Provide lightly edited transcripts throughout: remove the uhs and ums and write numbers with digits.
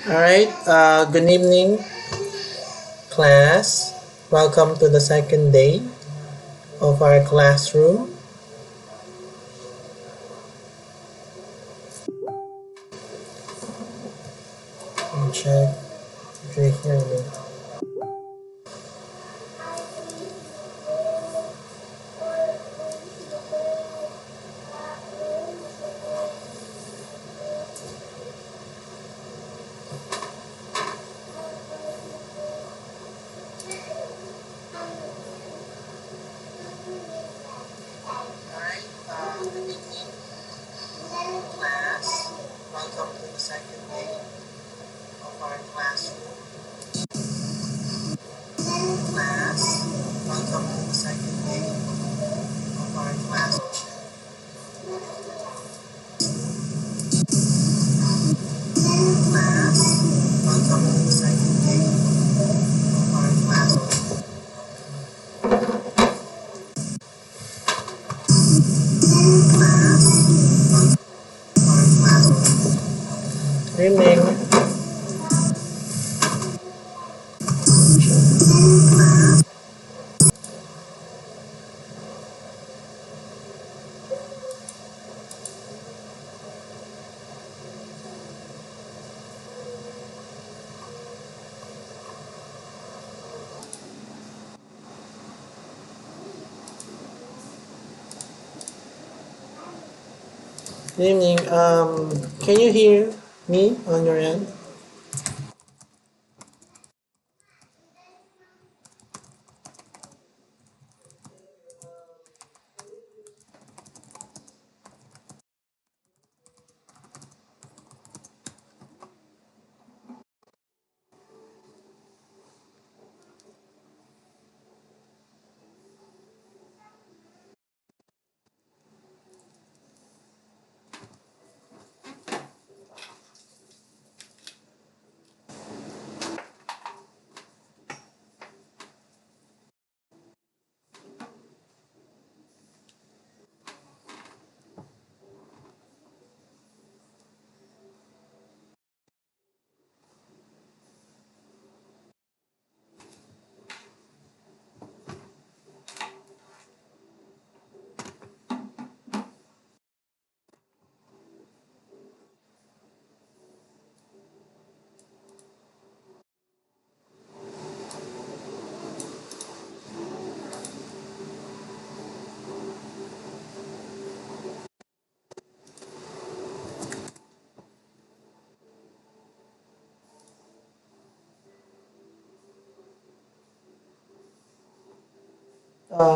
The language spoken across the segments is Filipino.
All right. Good evening, class. Welcome to the second day of our classroom. Let me check if you hear me. All right. Good evening, class. Welcome to the second day of our classroom. Class. Welcome to the second day of our class. Class. Welcome to the second day of our class. Class. Our class. Good evening. Good evening. Can you hear me on your end?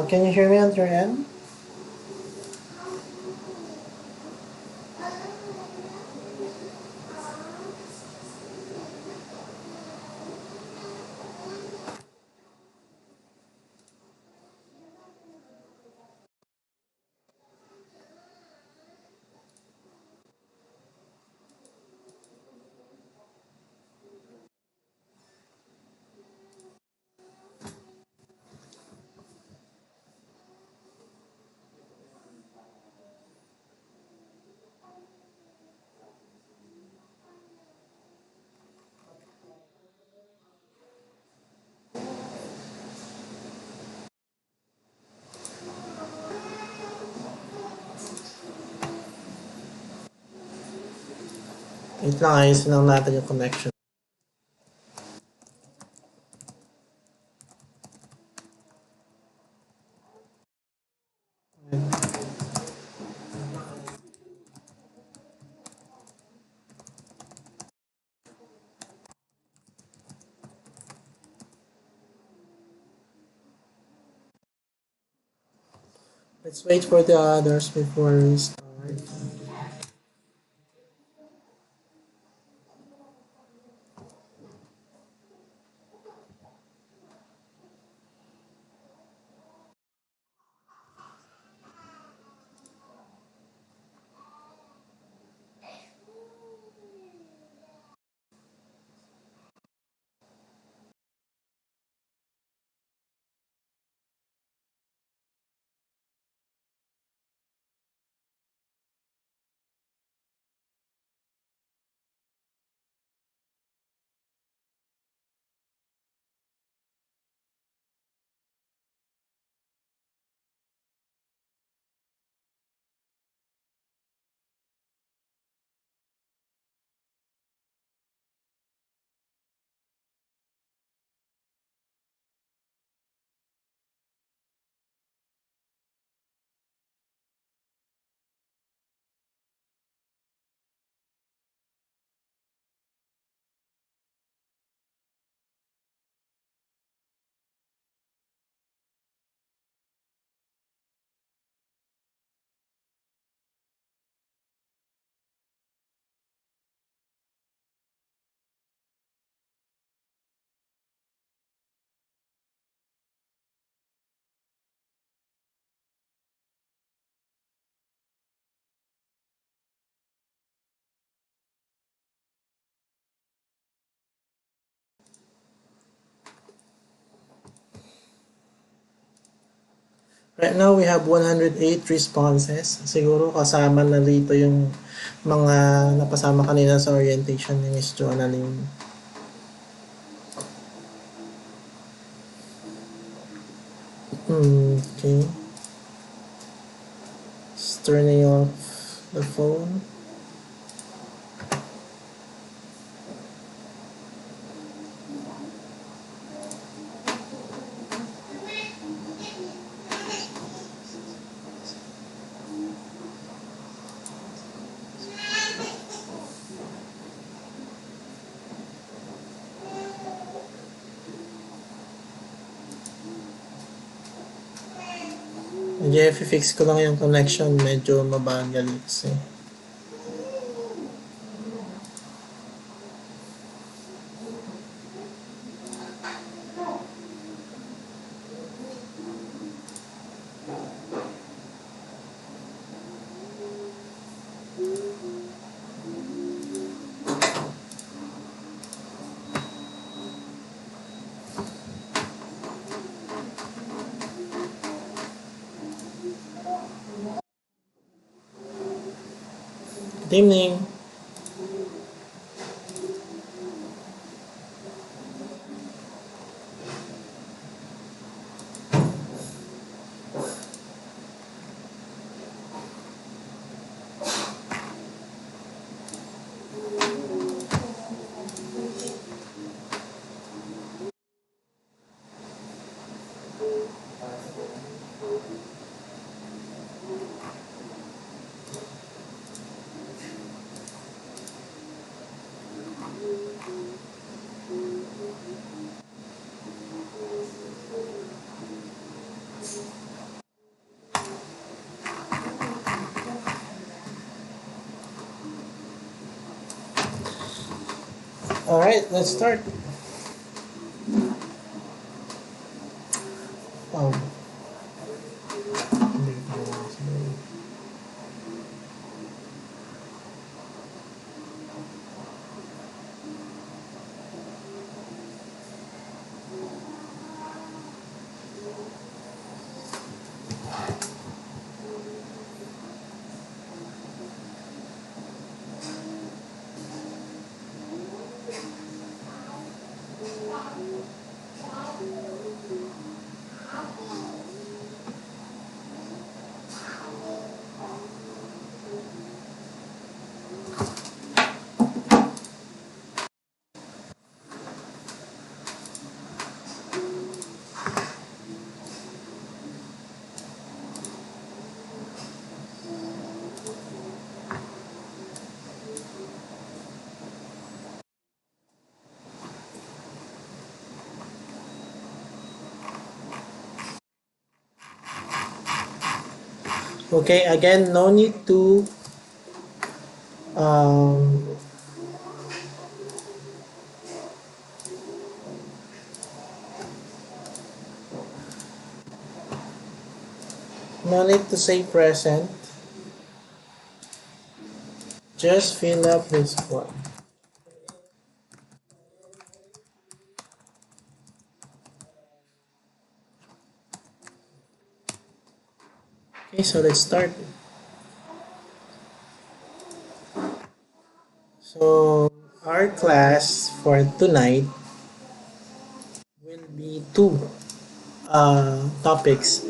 Can you hear me on your end? Wait lang, ayusin lang natin yung connection. Let's wait for the others before we start. Right now, we have 108 responses. Siguro kasama na dito yung mga napasama kanina sa orientation ni Miss Jonalyn. Okay. Just turning off the phone. Medyo i-fix ko lang yung connection. Medyo mabagal kasi. Good evening. Alright, let's start. Oh. Okay, again, no need to um, no need to say present. Just fill up this form. Okay, so let's start. So our class for tonight will be two topics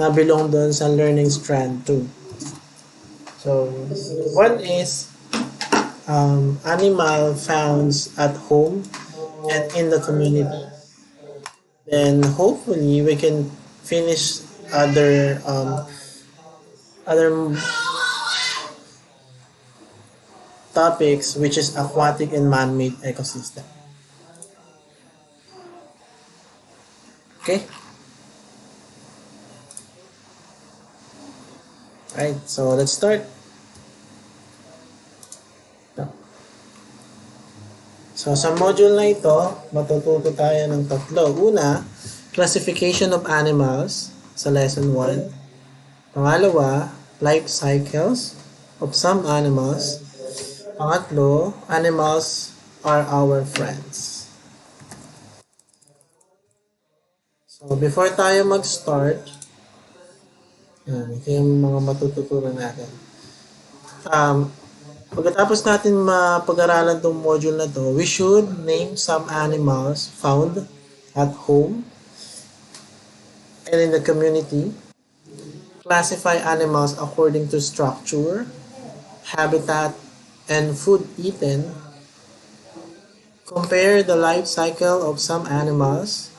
na belong doon sa learning strand 2. So one is animal found at home and in the community. Then hopefully we can finish other topics, which is aquatic and man-made ecosystem. Okay. Right, so let's start. So sa module na ito, matututo tayo ng tatlo. Una, classification of animals sa lesson 1. Pangalawa, life cycles of some animals. Pangatlo, animals are our friends. So before tayo mag-start, Yan, ito yung mga matututunan natin. Um, Pagkatapos natin mapag-aralan tong module na to, we should name some animals found at home and in the community, classify animals according to structure, habitat, and food eaten, compare the life cycle of some animals,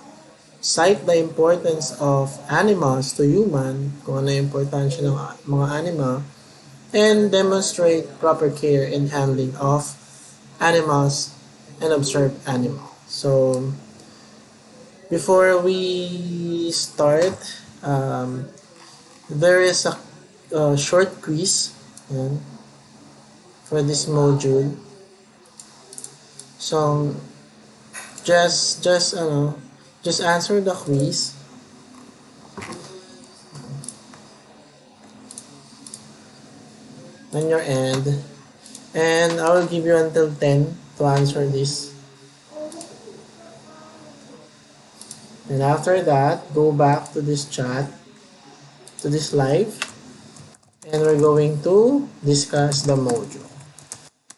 cite the importance of animals to human, kung ano yung importansya ng mga animal, and demonstrate proper care in handling of animals and observe animals. So, before we start, there is a short quiz yan, for this module. So, just answer the quiz on your end, and I will give you until 10 to answer this. And after that, go back to this chat, to this live, and we're going to discuss the module.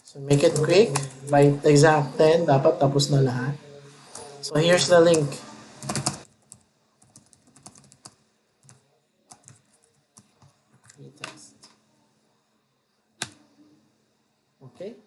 So make it quick. By exact 10, dapat tapos na lahat. So here's the link. Okay?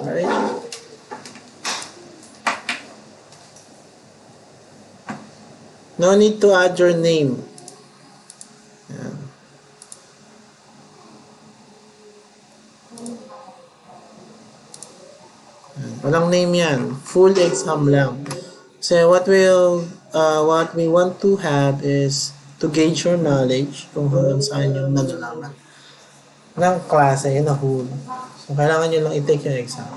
Alright? No need to add your name. Yan. Yan. Walang name yan. Full exam lang. So what we want to have is to gauge your knowledge kung hanggang saan yung nalalaman ng klase in a whole. So, kailangan nyo lang i-take yung exam.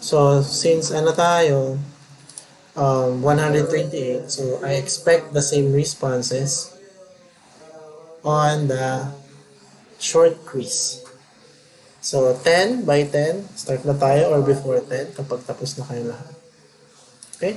So, since 128, so I expect the same responses on the short quiz. So, 10 by 10, start na tayo or before 10 kapag tapos na kayo lahat. Okay?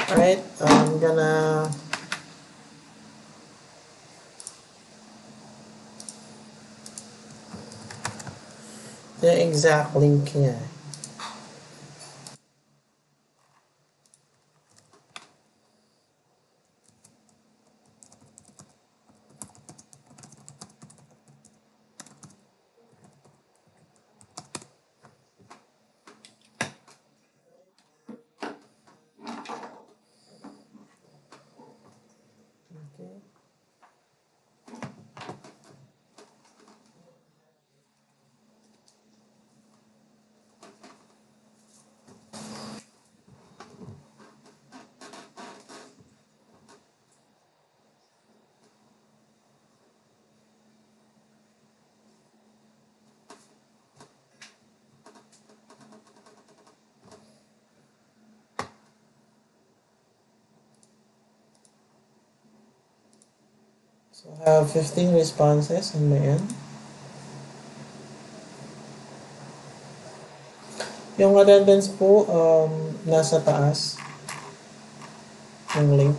Alright, I'm gonna the exact link niya. Okay. So I have 15 responses on my end. Yung attendance po, nasa taas ng link.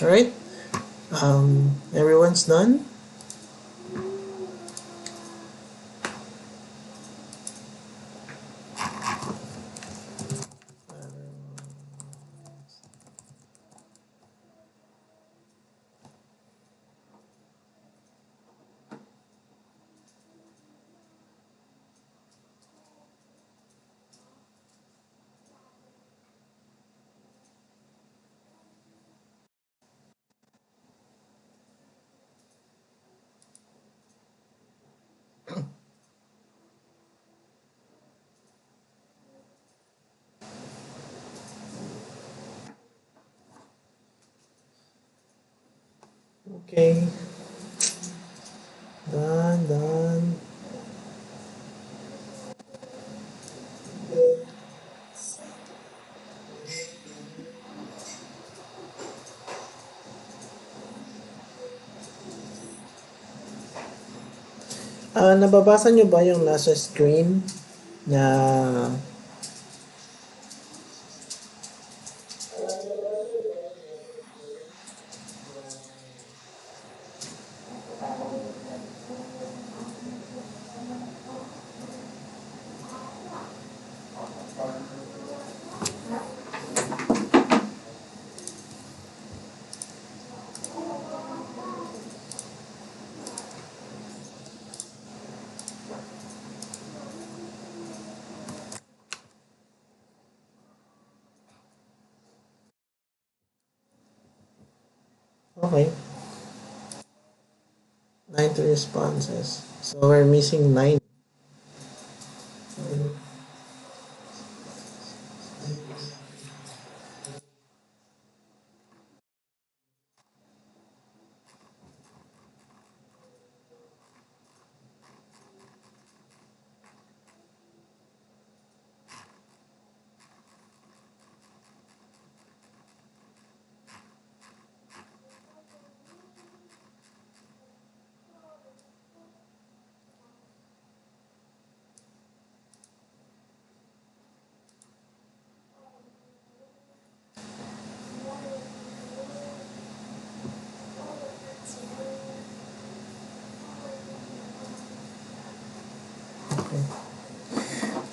Alright? Everyone's done? Okay. Done. Nababasa nyo ba yung nasa screen na okay, 90 responses. So we're missing 9.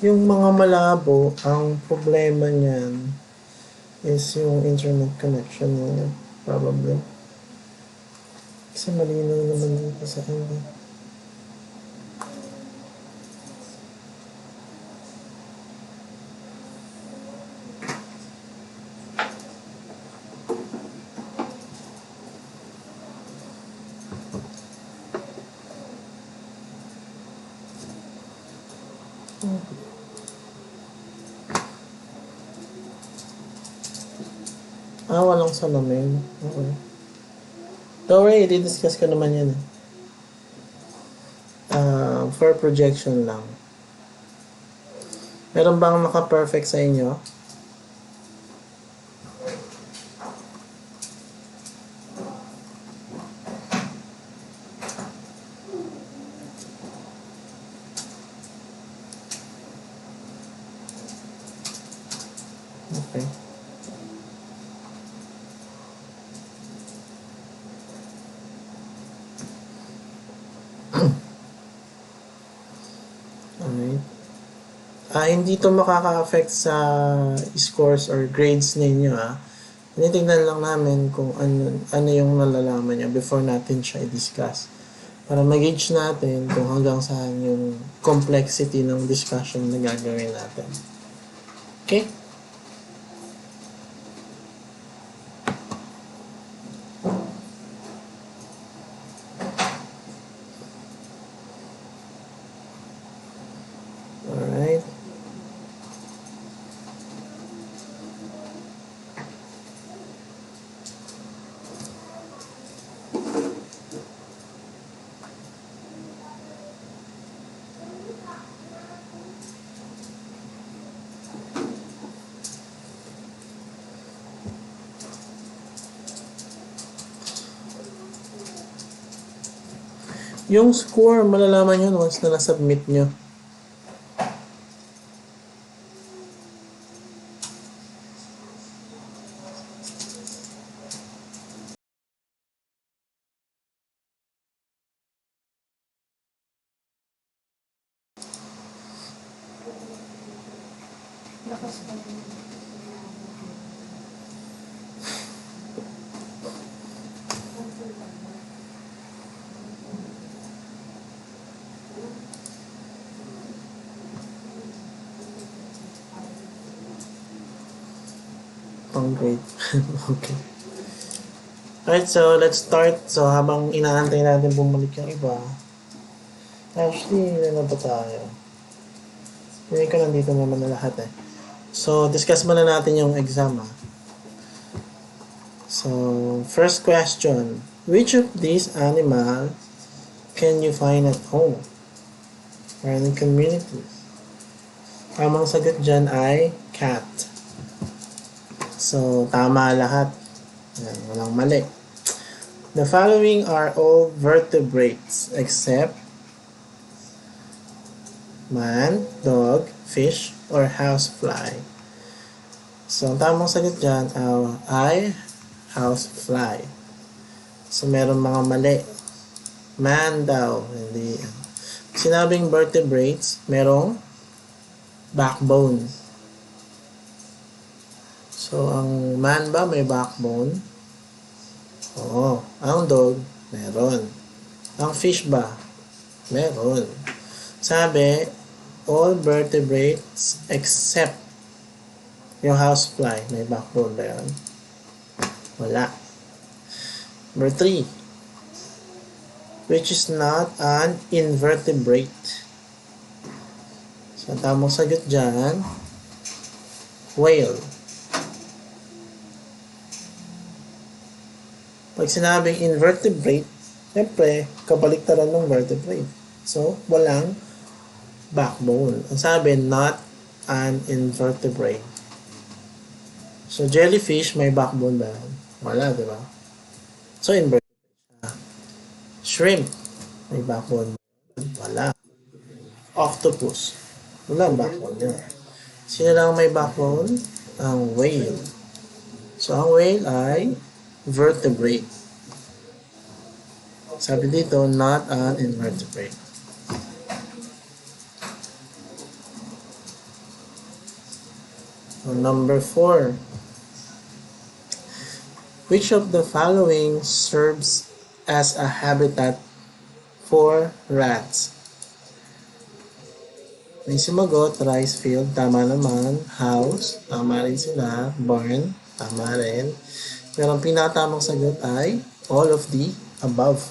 Yung mga malabo, ang problema niyan is yung internet connection mo, probably. Kasi malinaw naman dito sa kanya. Walang salamin. Okay. Don't worry, i-discuss ko naman yan. For projection lang. Meron bang naka-perfect sa inyo? Okay. Alright. Hindi to makaka-affect sa scores or grades ninyo. Tinitingnan lang namin kung ano yung nalalaman nyo before natin siya i-discuss. Para mag-gauge natin kung hanggang saan yung complexity ng discussion na gagawin natin. Okay? Alright. Yung score, malalaman yun once na na-submit nyo. Pang grade. Okay. Alright, so let's start. So habang inaantay natin bumalik yung iba, actually, ano ba tayo? Hindi ko nandito naman na lahat eh. So, discuss muna natin yung exam ah. So, first question. Which of these animals can you find at home or in communities? Tamang sagot dyan ay cat. So, tama lahat. Yan, walang mali. The following are all vertebrates except man, dog, fish, or housefly. So, ang tamang sagot dyan ay housefly. So, meron mga mali. Man daw, hindi. Sinabing vertebrates, merong backbone. So, ang man ba may backbone? Oo. Ang dog, meron. Ang fish ba? Meron. Sabi, all vertebrates except yung housefly. May backbone ba yun? Wala. Number 3. Which is not an invertebrate. So, tamang sagot dyan, whale. Pag sinabing invertebrate, siyempre, kabaliktaran ng vertebrate. So, walang backbone. Ang sabi, not an invertebrate. So, jellyfish, may backbone ba? Wala, di ba? So, invertebrate siya. Shrimp, may backbone ba? Wala. Octopus, wala backbone yun. Sino lang may backbone? Ang whale. So, ang whale ay vertebrate. Sabi dito, not an invertebrate. So, number 4. Which of the following serves as a habitat for rats? May sumagot, rice field, tama naman. House, tama rin sila. Barn, tama rin. Pero ang pinatamang sagot ay all of the above.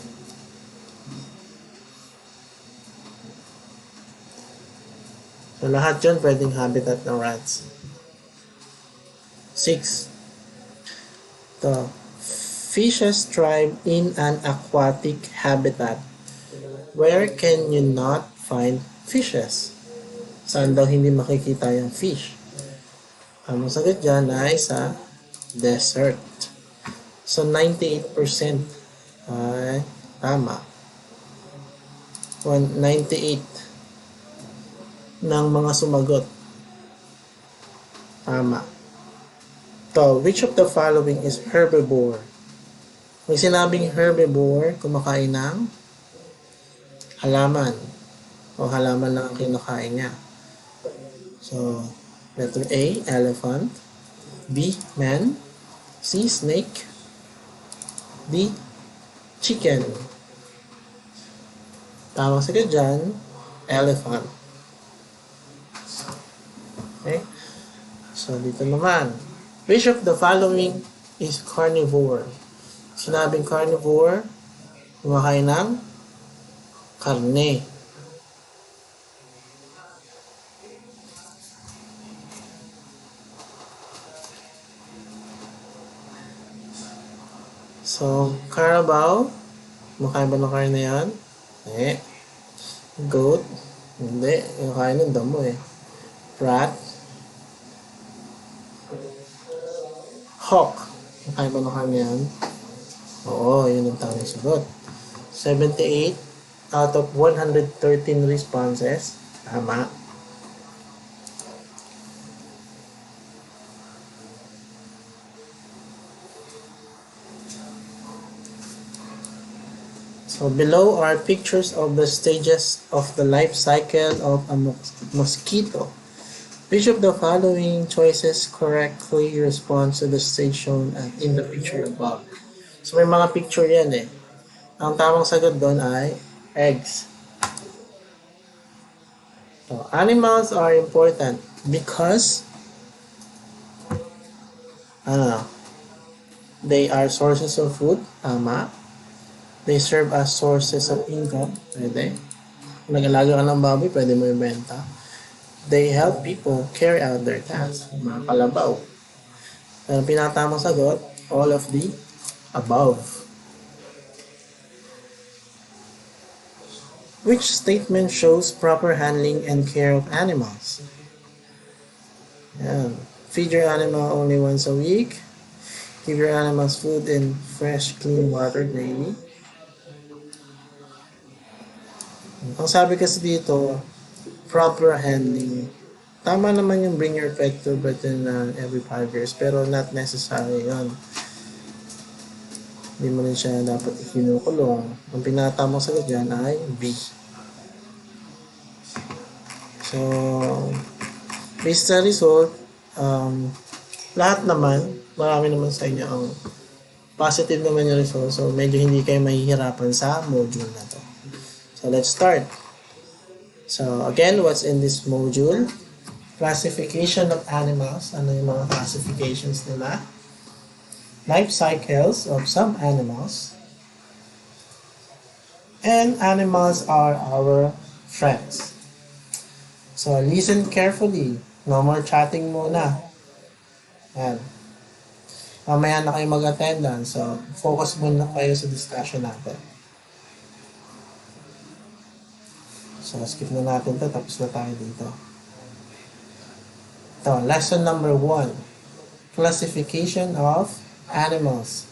So, lahat yun pwedeng habitat ng rats. 6. The fishes thrive in an aquatic habitat. Where can you not find fishes? Saan daw hindi makikita yung fish? Ang sagot dyan ay sa desert. So, 98% ay tama. 98 ng mga sumagot. Tama. So, which of the following is herbivore? Pag sinabing herbivore, kumakain ng halaman. O halaman lang ang kinakain niya. So, letter A, elephant. B, man. C, snake. D, chicken. Tamang sagot dyan, elephant. Okay? So, dito naman. Which of the following is carnivore? Sinabing carnivore, kumakain ng karne. So, carabao, kumakain ba ng karne yan? Goat, hindi. Kumakain ng damo eh. Rat, hawk, kumakain ba ng karne yan? Oo, yun ang tamang sagot. 78 out of 113 responses. Tama. So below are pictures of the stages of the life cycle of a mosquito. Which of the following choices correctly responds to the stage shown in the picture above? So may mga picture yan eh. Ang tamang sagot doon ay eggs. So, animals are important because ano, they are sources of food, tama. They serve as sources of income, pwede. Kung nag-alaga ka ng baboy, pwede mo ibenta. They help people carry out their tasks, mga kalabaw. Ang pinatamang sagot, all of the above. Which statement shows proper handling and care of animals? Yan. Feed your animal only once a week. Give your animals food and fresh, clean water daily. Ang sabi kasi dito, proper handling. Tama naman yung bring your pet to veterinarian every 5 years, pero not necessary yun. Hindi mo rin siya dapat ikinukulong. Ang pinatamang sagot dyan ay B. So, based sa result, lahat naman, marami naman sa inyo ang positive naman yung result. So, medyo hindi kayo mahihirapan sa module na to. So, let's start. So, again, what's in this module? Classification of animals. Ano yung mga classifications nila? Life cycles of some animals. And animals are our friends. So, listen carefully. No more chatting muna. Yan. Mamaya na kayo mag-attendance. So, focus muna kayo sa discussion natin. So, skip na natin to. Tapos na tayo dito. Ito, lesson number 1. Classification of animals.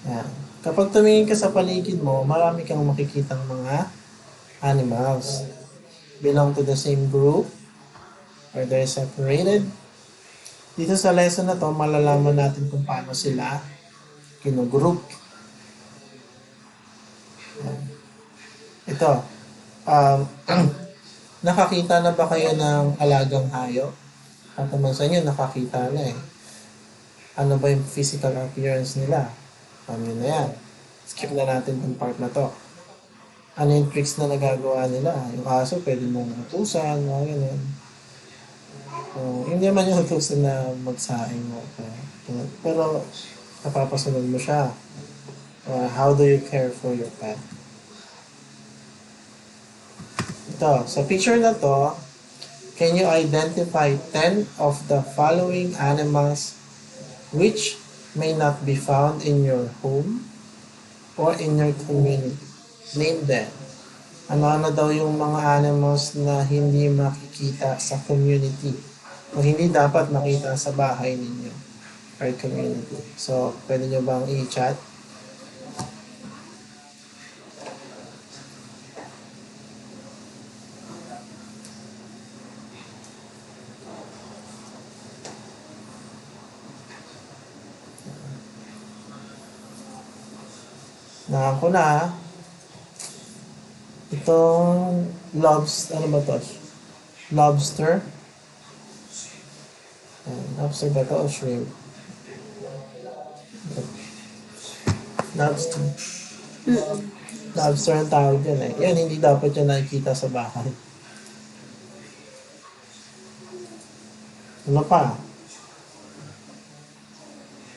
Yan. Kapag tumingin ka sa paligid mo, marami kang makikitang mga animals. Belong to the same group or they're separated. Dito sa lesson na to, malalaman natin kung paano sila kinogroup. Ito, nakakita na ba kayo ng alagang hayop? At naman sa inyo, nakakita na eh. Ano ba yung physical appearance nila? Ano na yan? Skip na natin itong part na to. Ano yung tricks na nagagawa nila? Yung aso, pwede mong utusan, mga ganun. Hindi naman yung utusan na magsaing mo. Pero, napapasunod mo siya. How do you care for your pet? Ito, sa picture na to, can you identify 10 of the following animals which may not be found in your home or in your community? Name them. Ano-ano daw yung mga animals na hindi makikita sa community o hindi dapat makita sa bahay ninyo or community. So, pwede nyo bang i-chat? Nakako na. Itong ano ba to? Lobster. Lobster ba to o shrimp? Lobster. Lobster ang tawag yan eh. Yan, hindi dapat yan nakikita sa bahay. Ano pa?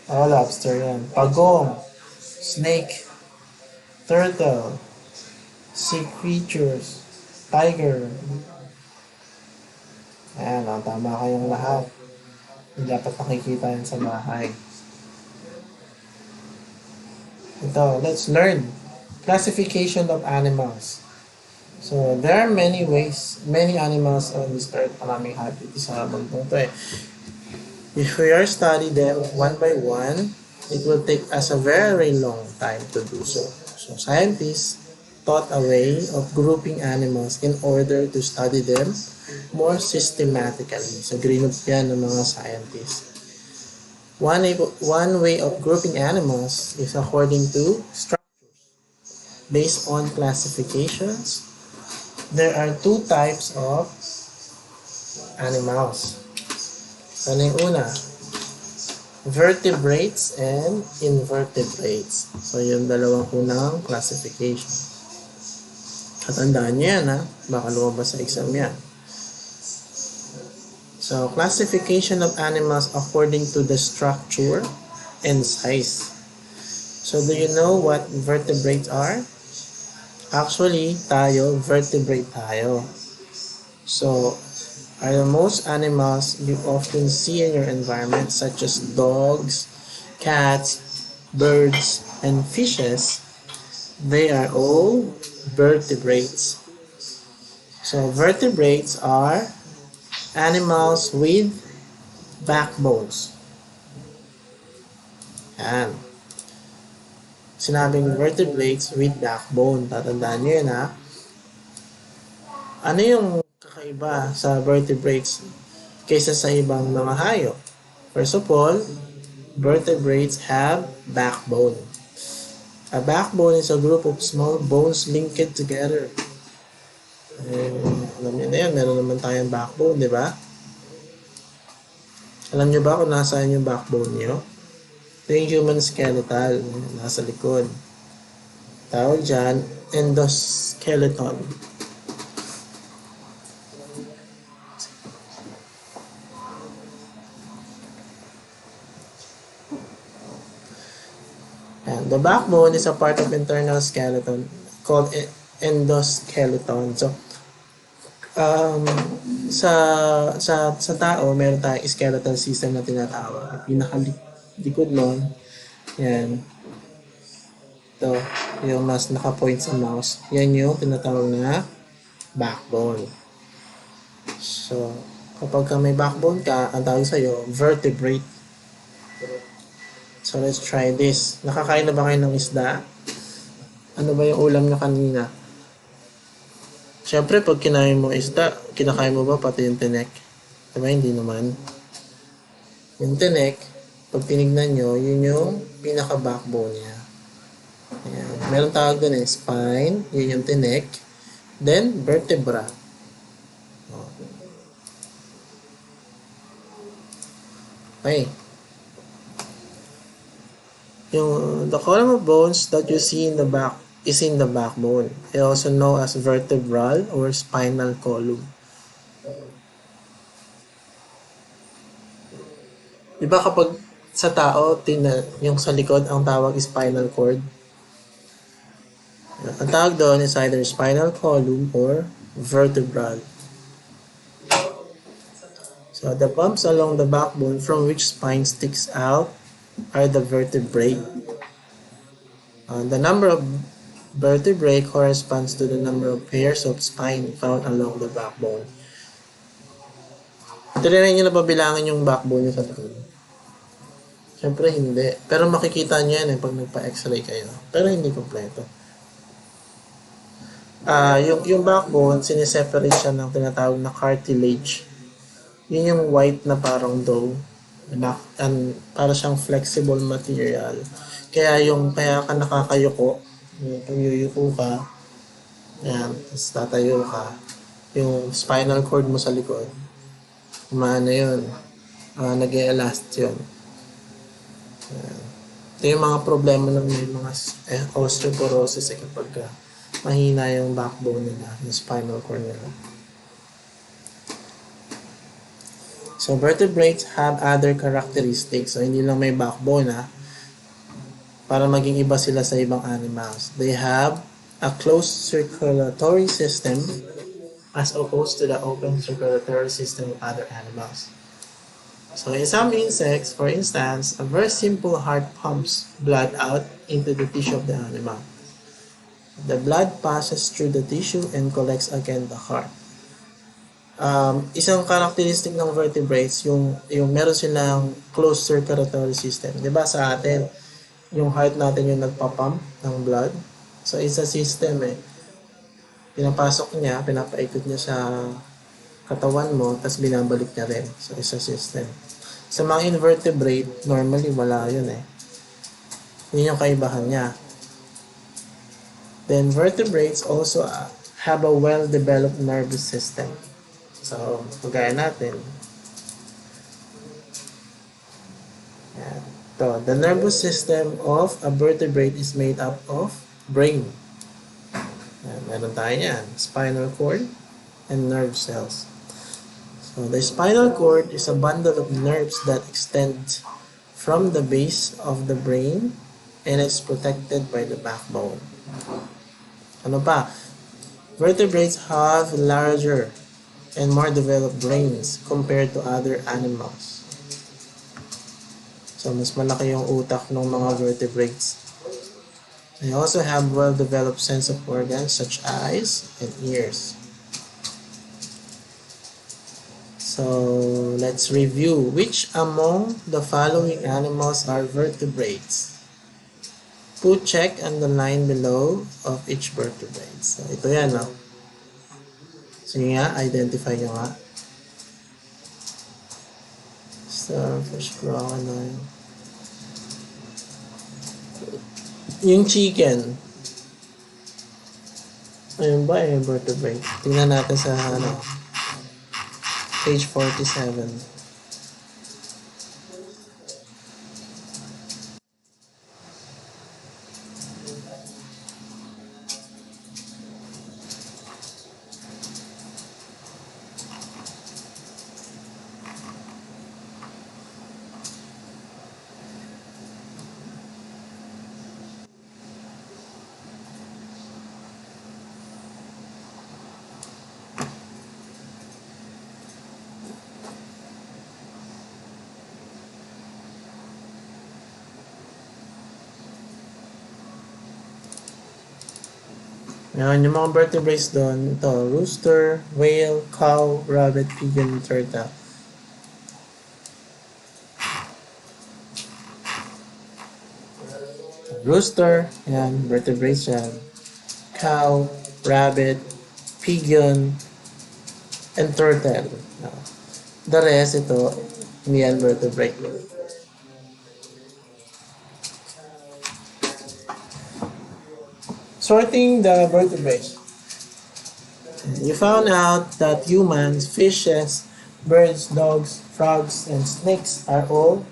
Lobster yan. Pagong. Snake. Turtle. Sea creatures. Tiger. Ayan, tama kayong lahat. Hindi dapat nakikita yan sa bahay. Ito, let's learn. Classification of animals. So, there are many ways, many animals on this earth. Maraming happy sa mundong to eh. If we are study them one by one, it will take us a very long time to do so. So, scientists thought a way of grouping animals in order to study them more systematically. So, group yan ng mga scientists. One way of grouping animals is according to structures. Based on classifications, there are two types of animals. Ano yung una? Vertebrates and invertebrates. So, yung dalawang unang classification. Tatandaan nyo yan, ha? Baka lumabas sa exam yan. So, classification of animals according to the structure and size. So, do you know what vertebrates are? Actually, tayo, vertebrate tayo. So, are most animals you often see in your environment, such as dogs, cats, birds, and fishes, they are all vertebrates. So, vertebrates are animals with backbones. Yan. Sinabing vertebrates with backbone. Tatandaan nyo yun, ha? Ano yung kakaiba sa vertebrates kaysa sa ibang mga hayop? First of all, vertebrates have backbone. A backbone is a group of small bones linked together. Alam niyo na yan, meron naman tayong backbone, di ba? Alam niyo ba kung nasaan yung backbone niyo? Ito yung human skeletal, nasa likod. Tawag dyan, endoskeleton. And the backbone is a part of internal skeleton called endoskeleton. So, sa tao, meron tayong skeletal system na tinatawag. Pinakalikod nun, yan. Ito, yung mas nakapoint sa mouse. Yan yung tinatawag na backbone. So, kapag may backbone ka, ang tawag sa'yo, vertebrate. So, let's try this. Nakakain na ba kayo ng isda? Ano ba yung ulam nyo kanina? Siyempre, pag kinain mo isda, kinakain mo ba pati yung tinek? Diba? Hindi naman. Yung tinek, pag tinignan nyo, yun yung pinaka-backbone niya. Ayan. Meron tawag doon spine, yun yung tinek. Then, vertebra. Okay. The column of bones that you see in the back is in the backbone. It also known as vertebral or spinal column. Diba kapag sa tao, yung sa likod, ang tawag is spinal cord? Ang tawag doon is either spinal column or vertebral. So the bumps along the backbone from which spine sticks out are the vertebrae. The number of vertebrae corresponds to the number of pairs of spine found along the backbone. Tinry nyo na ba bilangin yung backbone nyo sa likod? Siyempre hindi. Pero makikita nyo yan pag nagpa-x-ray kayo. Pero hindi kompleto. Yung backbone, siniseparate siya ng tinatawag na cartilage. Yun yung white na parang dough. Para siyang flexible material. Kaya ka nakakayuko, pag yuyuko ka, yan, tapos tatayo ka, yung spinal cord mo sa likod, umaano yun, nag-e-elast yun. Ito yung mga problema ng may mga osteoporosis kapag mahina yung backbone nila, yung spinal cord nila. So, vertebrates have other characteristics. So, hindi lang may backbone, para maging iba sila sa ibang animals. They have a closed circulatory system as opposed to the open circulatory system of other animals. So, in some insects, for instance, a very simple heart pumps blood out into the tissue of the animal. The blood passes through the tissue and collects again the heart. Isang characteristic ng vertebrates, yung meron silang closed circulatory system. Diba sa atin, yung heart natin yung nagpapump ng blood. So, it's a system Pinapasok niya, pinapaikot niya sa katawan mo, tapos binabalik niya rin. So, it's a system. Sa mga invertebrate, normally wala yun Yun yung kaibahan niya. Then, vertebrates also have a well-developed nervous system. So, kagaya natin. Yan. The nervous system of a vertebrate is made up of brain. Yan, meron tayo yan. Spinal cord and nerve cells. So, the spinal cord is a bundle of nerves that extend from the base of the brain and is protected by the backbone. Ano pa? Vertebrates have larger and more developed brains compared to other animals. So, mas malaki yung utak ng mga vertebrates. They also have well-developed sense of organs such as eyes and ears. So, let's review. Which among the following animals are vertebrates? Put check on the line below of each vertebrate. So, ito yan, no? Sige nga, identify nyo nga. Starfish, crocodile. Yung chicken. Ayun ba eh, vertebrate? Tingnan natin sa page 47. Yan, yung mga vertebrates doon, ito, rooster, whale, cow, rabbit, pigeon, turtle. Rooster, yan, vertebrates yan. Cow, rabbit, pigeon, and turtle. The rest, ito, hindi yan vertebrate. Sorting the vertebrates. You found out that humans, fishes, birds, dogs, frogs, and snakes are all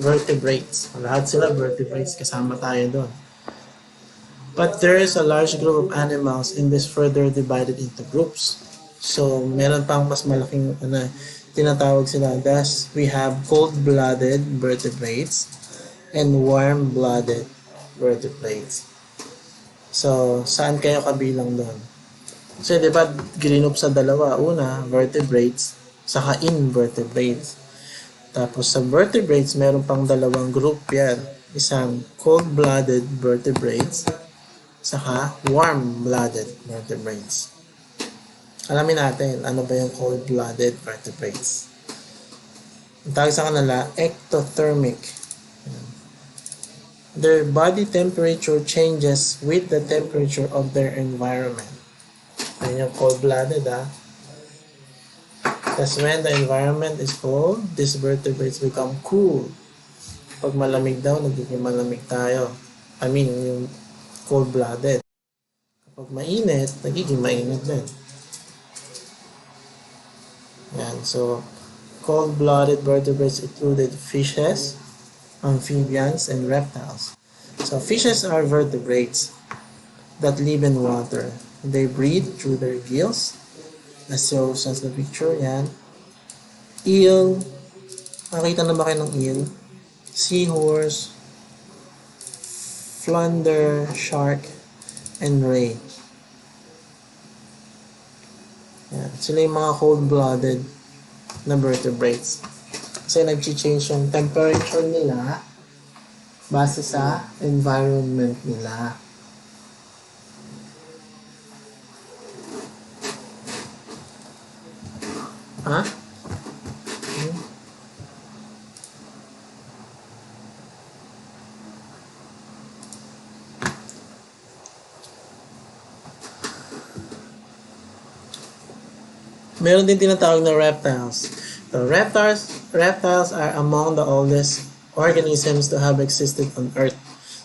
vertebrates. Lahat sila vertebrates, kasama tayo doon. But there is a large group of animals in this further divided into groups. So, meron pang mas malaking tinatawag sila. Thus, we have cold-blooded vertebrates and warm-blooded vertebrates. So, saan kayo kabilang doon? Kasi di ba grinop sa dalawa? Una, vertebrates, saka invertebrates. Tapos sa vertebrates, meron pang dalawang group yan. Isang cold-blooded vertebrates, saka warm-blooded vertebrates. Alamin natin, ano ba yung cold-blooded vertebrates? Ang tawag sa kanila, ectothermic. Their body temperature changes with the temperature of their environment. Ayan yung cold-blooded, That's when the environment is cold, these vertebrates become cool. Pag malamig daw, nagiging malamig tayo. I mean, yung cold-blooded. Kapag mainit, nagiging mainit din. Yan, so, cold-blooded vertebrates included fishes, amphibians, and reptiles. So, fishes are vertebrates that live in water. They breathe through their gills, as shows as the picture, yan. Eel, nakita na ba kayo ng eel? Seahorse, flounder, shark, and ray. Yan. Sila yung mga cold-blooded na vertebrates. Kasi nag-change yung temperature nila base sa environment nila. Ha? Meron din tinatawag na reptiles. The reptiles are among the oldest organisms to have existed on Earth.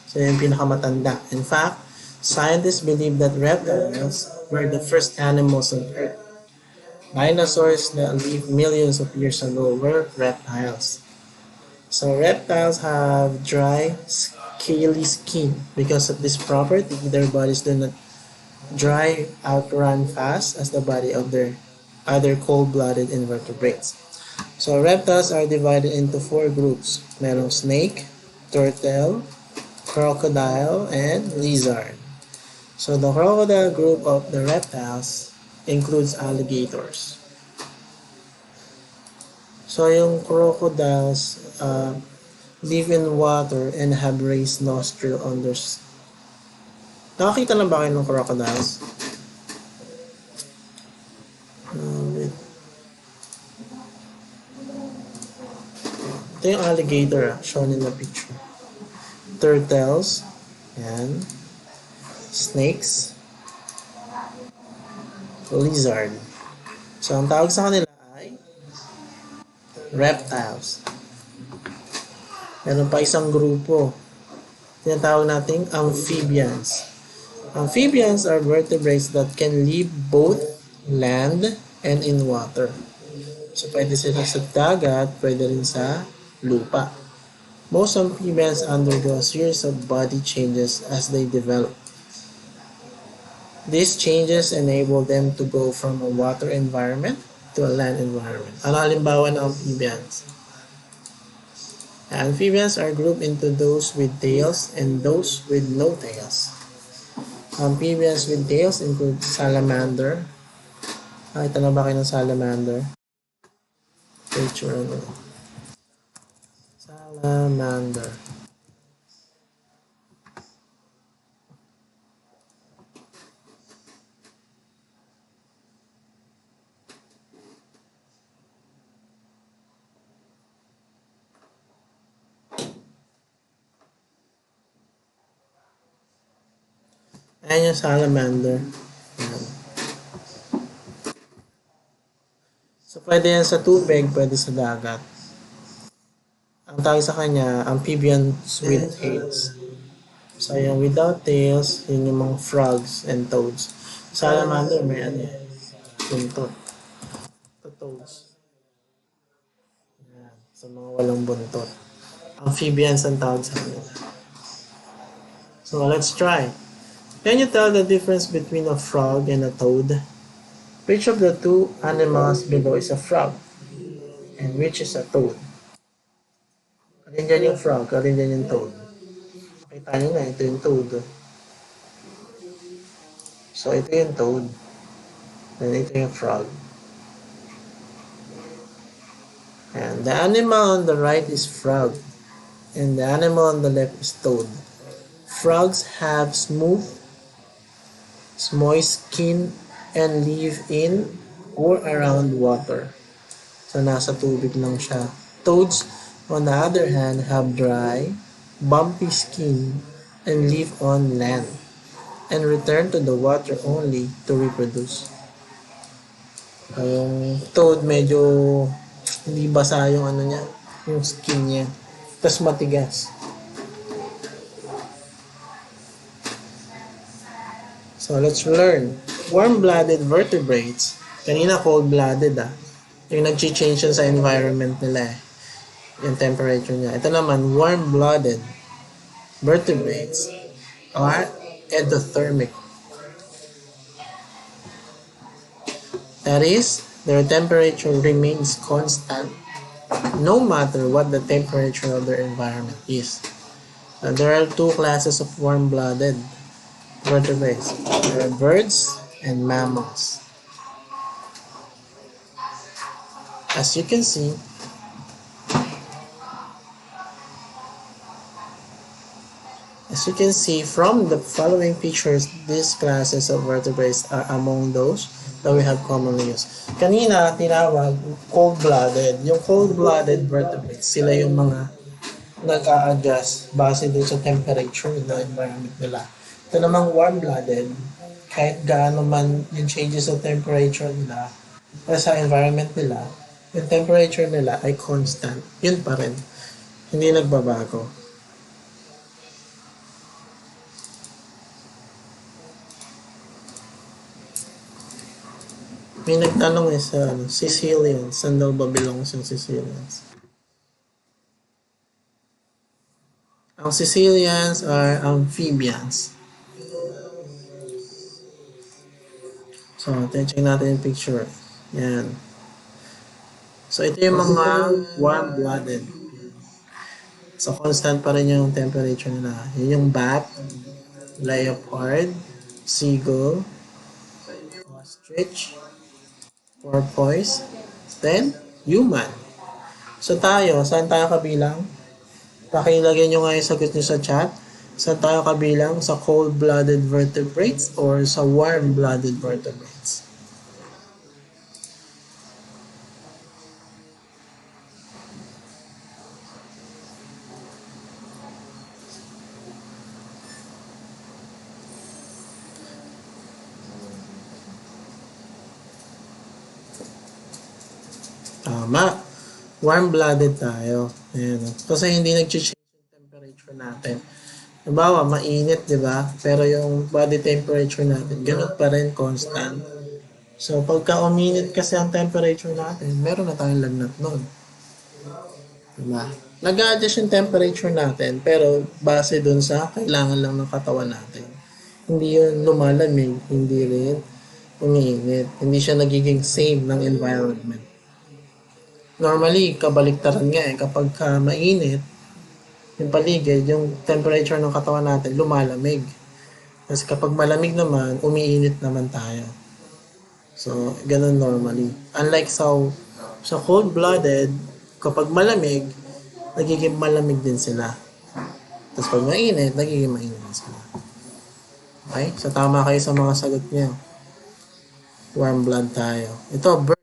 So, yung pinakamatanda. In fact, scientists believe that reptiles were the first animals on Earth. Dinosaurs that lived millions of years ago were reptiles. So reptiles have dry, scaly skin. Because of this property, their bodies do not dry out run fast as the body of their other cold-blooded invertebrates. So reptiles are divided into four groups. Merong snake, turtle, crocodile, and lizard. So the crocodile group of the reptiles includes alligators. So yung crocodiles live in water and have raised nostril on their... Nakakita na ba kayo ng crocodiles? Wait. Ito yung alligator shown in the picture. Turtles. Yan. Snakes. Lizard. So ang tawag sa kanila ay reptiles. Meron pa isang grupo. Tinatawag nating amphibians. Amphibians are vertebrates that can live both land and in water. So pwede sila sa dagat, pwede rin sa lupa. Most amphibians undergo a series of body changes as they develop. These changes enable them to go from a water environment to a land environment. Ano halimbawa ng amphibians? Amphibians are grouped into those with tails and those with no tails. Amphibians with tails include salamander. Nakita na ba kayo ng salamander? Picture ano? Salamander. Ayan yung salamander. Ayan. So, pwede yan sa tubig, pwede sa dagat. Ang tawag sa kanya, amphibians with tails. So, yung without tails, yun yung mga frogs and toads. Salamander, may ano yan. Buntot. Ito toads. Ayan. So, mga walang buntot. Amphibians ang tawag sa kanila. So, let's try. Can you tell the difference between a frog and a toad? Which of the two animals below is a frog? And which is a toad? Alin dyan yung frog? Alin dyan yung toad? Makita nyo na, ito yung toad. So, ito yung toad. And ito yung frog. And the animal on the right is frog. And the animal on the left is toad. Frogs have smooth, moist skin and live in or around water. So, nasa tubig lang siya. Toads, on the other hand, have dry, bumpy skin and live on land and return to the water only to reproduce. Yung toad, medyo hindi basa yung ano niya, yung skin niya. Tapos matigas. So, let's learn. Warm-blooded vertebrates. Kanina cold-blooded Yung nag-change sa environment nila yung temperature niya. Ito naman, warm-blooded vertebrates are endothermic. That is, their temperature remains constant no matter what the temperature of their environment is. There are two classes of warm-blooded vertebrates. There are birds and mammals. As you can see, from the following pictures, these classes of vertebrates are among those that we have commonly used. Kanina, tinawag cold-blooded. Yung cold-blooded vertebrates, sila yung mga nag-a-adjust base dun sa temperature ng environment nila. Ito namang warm-blooded, kahit gaano man yung changes sa temperature nila o sa environment nila, yung temperature nila ay constant. Yun pa rin. Hindi nagbabago. May nagtanong sa Sicilians. Saan daw ba belongs yung Sicilians? Ang Sicilians are amphibians. So, check natin yung picture. Yan. So, ito yung mga warm-blooded. So, constant pa rin yung temperature nila. Yun yung bat, leopard, seagull, ostrich, porpoise, then human. So, tayo, saan tayo kabilang? Pakilagay nyo nga yung sagot nyo sa chat. Saan tayo kabilang? Sa cold-blooded vertebrates or sa warm-blooded vertebrates? Tama. Warm-blooded tayo. Ayan. Kasi hindi nag-change yung temperature natin. Halimbawa, mainit, di ba? Pero yung body temperature natin, ganun pa rin, constant. So, pagka uminit kasi ang temperature natin, meron na tayong lagnat nun. Diba? Nag-a-adjust yung temperature natin, pero base dun sa kailangan lang ng katawan natin. Hindi yun lumalamig, hindi rin umiinit. Hindi siya nagiging same ng environment. Normally, kabaliktaran nga kapag mainit, yung paligid, yung temperature ng katawan natin, lumalamig. Kasi kapag malamig naman, umiinit naman tayo. So, ganun normally. Unlike sa cold-blooded, kapag malamig, nagiging malamig din sila. Tapos pag mainit, nagiging mainit din sila. Okay? So, tama kayo sa mga sagot niyo. Warm blood tayo. Ito, birds.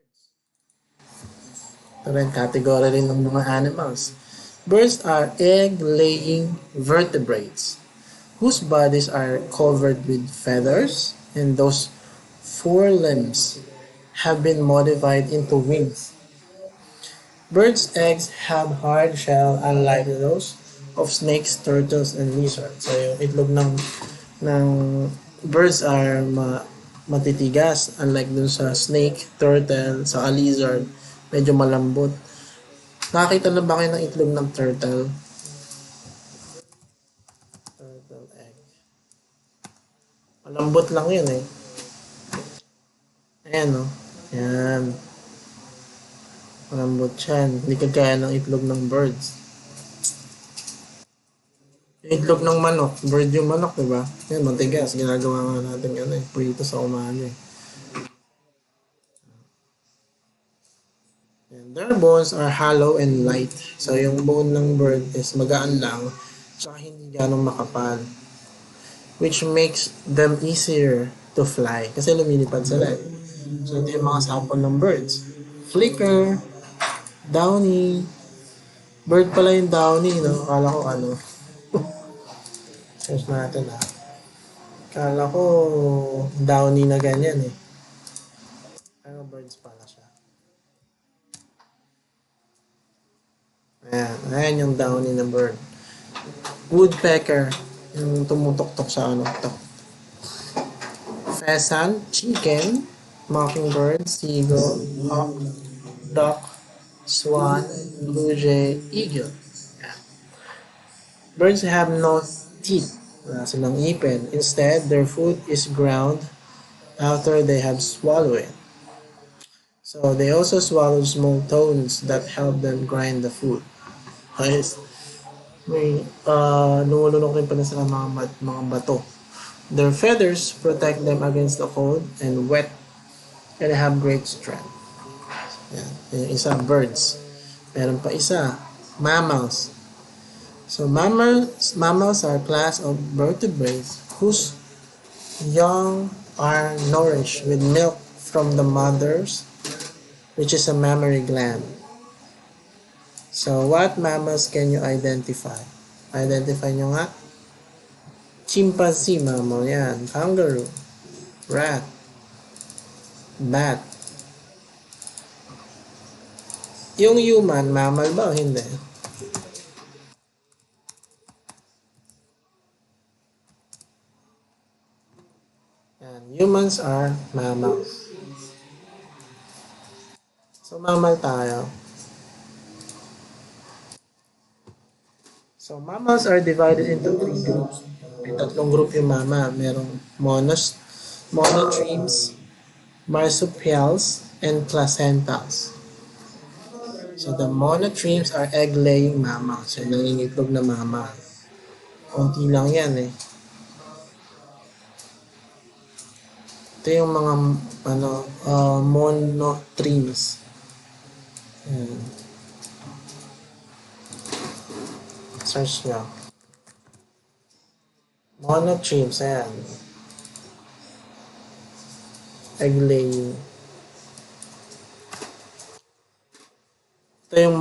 Ito rin, category rin ng mga animals. Birds are egg-laying vertebrates whose bodies are covered with feathers and those forelimbs have been modified into wings. Birds' eggs have hard shell unlike those of snakes, turtles, and lizards. So yung itlog ng birds are matitigas unlike dun sa snake, turtle, sa lizard, medyo malambot. Nakakita na ba kayo ng itlog ng turtle? Turtle egg. Malambot lang yun eh. Ayan o. Ayan. Malambot yan. Hindi kagaya ng itlog ng birds. Yung itlog ng manok. Bird yung manok, diba? Yan, matigas. Ginagawa nga natin yan eh. Prito sa umaga eh. And their bones are hollow and light. So, yung bone ng bird is magaan lang. Tsaka hindi ganong makapal. Which makes them easier to fly. Kasi lumilipad sila eh. So, ito yung mga sample ng birds. Flicker, downy. Bird pala yung downy, no? Akala ko ano. Search natin ah. Akala ko downy na ganyan eh. Pero birds pala siya. Ayan. Ayan yung downy na bird. Woodpecker. Yung tumutok-tok sa ano. Tok. Pheasant, chicken, mockingbird, seagull, hawk, duck, swan, blue jay, eagle. Ayan. Birds have no teeth. Wala silang ipin. Instead, their food is ground after they have swallowed it. So, they also swallow small stones that help them grind the food. Guys, may lumulunok rin pala sila mga bato. Their feathers protect them against the cold and wet and have great strength. Yan. Yung isa, birds. Meron pa isa, mammals. So, mammals are a class of vertebrates whose young are nourished with milk from the mothers, which is a mammary gland. So, what mammals can you identify? Identify nyo nga. Chimpanzee mammal yan. Kangaroo. Rat. Bat. Yung human, mammal ba o hindi? Yan. Humans are mammals. So, mammal tayo. So, mammals are divided into three groups. May tatlong group yung mama. Merong monotremes, marsupials, and placentals. So, the monotremes are egg-laying mammals. So, nangingitlog na mama. Konti lang yan eh. Ito yung mga monotremes. Ayan. Search nyo. Monotremes, ayan. Egg-laying. Ito yung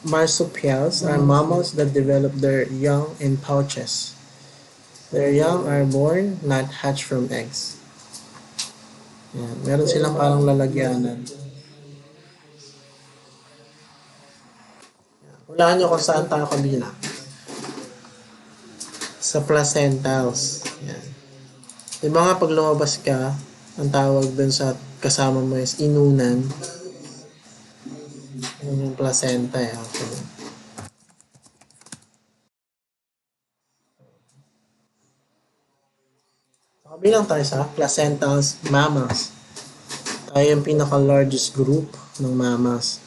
marsupials are mammals that develop their young in pouches. Their young are born, not hatched from eggs. Yan. Meron silang parang lalagyanan. Hulaan nyo kung saan tayo kabila. Sa placentals. Yan. Diba nga pag lumabas ka, ang tawag dun sa kasama mo is inunan. Yan yung placenta eh. Okay. Kabilang tayo sa placentals mammals. Tayo yung pinaka-largest group ng mammals.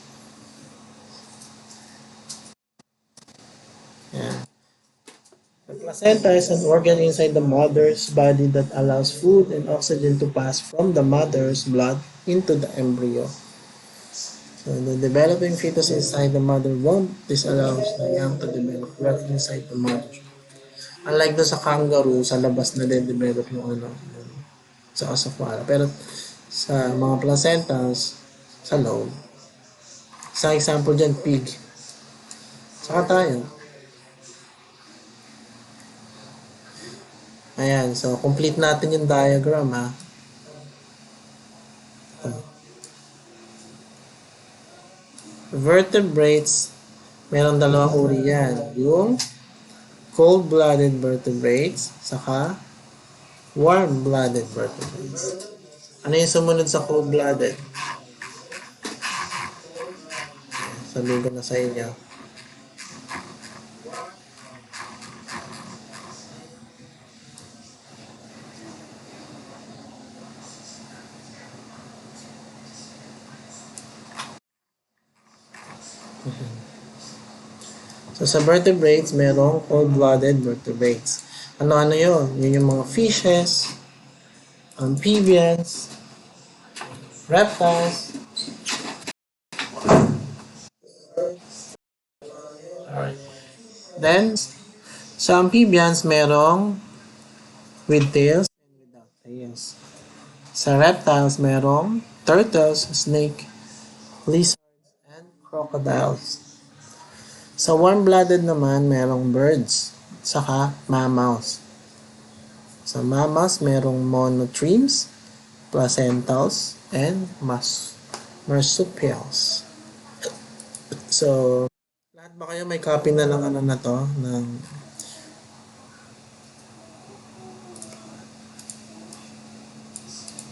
Yeah. The placenta is an organ inside the mother's body that allows food and oxygen to pass from the mother's blood into the embryo. So the developing fetus inside the mother womb, this allows the young to develop well inside the mother. Unlike doon sa kangaroo, sa labas na de-develop yung sa asafara. Pero sa mga placentas, sa loob. Sa example dyan, pig. Saka tayo. Ayan, so complete natin yung diagram ha. Vertebrates, meron dalawang uri yan. Yung cold-blooded vertebrates, saka warm-blooded vertebrates. Ano yung sumunod sa cold-blooded? Sabi ko na sa inyo. So, sa vertebrates, merong cold-blooded vertebrates. Ano-ano yun? Yun yung mga fishes, amphibians, reptiles. Alright. Then, sa amphibians, merong with tails and without tails. Sa reptiles, merong turtles, snake, lizards, and crocodiles. Sa warm-blooded naman, merong birds, saka mammals. Sa mammals, merong monotremes, placentals, and marsupials. So, lahat ba kayo may copy na ng ano na to? Ng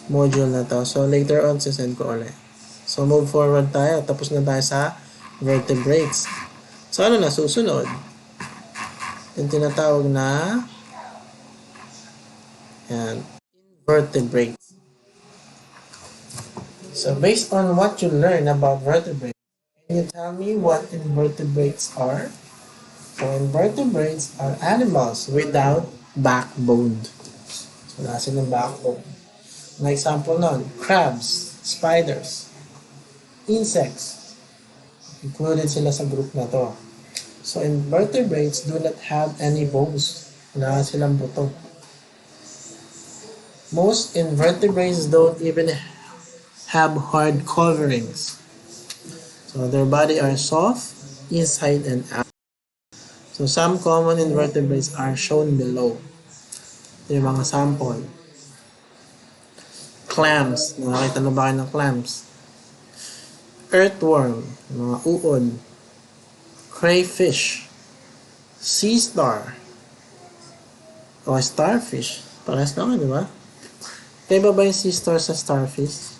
module na to. So, later on, sisend ko ulit. So, move forward tayo. Tapos na tayo sa vertebrates. So, ano na susunod? Yung tinatawag na invertebrates. So, based on what you learn about vertebrates, can you tell me what invertebrates are? So, invertebrates are animals without backbone. So, wala silang backbone. An example nun, crabs, spiders, insects. Included sila sa group na to. So, invertebrates do not have any bones. Wala silang buto. Most invertebrates don't even have hard coverings. So, their body are soft, inside and out. So, some common invertebrates are shown below. Ito yung mga sample. Clams. Nakakita na ba kayo ng clams? Earthworm. Mga uod. Crayfish, sea star, o starfish. Parehas lang, di ba? Kaya ba yung sea star sa starfish?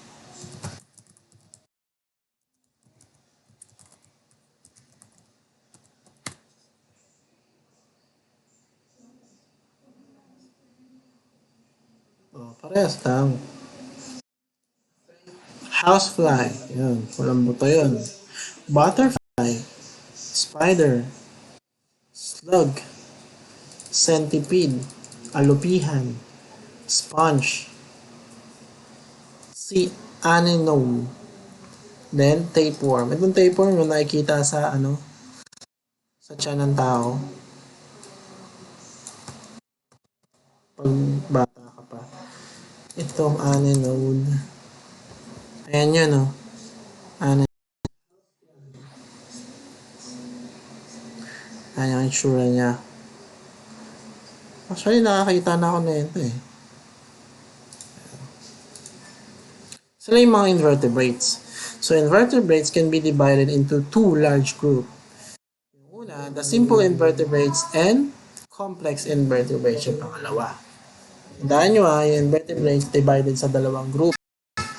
Parehas lang. Housefly. Yan. Walang buto yun. Butterfly. Spider. Slug. Centipede. Alupihan. Sponge. Sea anemone. Then, tapeworm. Itong tapeworm yung nakikita sa sa tiyan ng tao. Pag bata ka pa. Itong anemone. Ayan yun, no? Anemone. Ayan yung itsura niya. Actually, nakakita na ako na ito eh. Sila yung mga invertebrates. So, invertebrates can be divided into two large groups. Yung una, the simple invertebrates and complex invertebrates yung pangalawa. Tandaan nyo yung invertebrates divided sa dalawang group.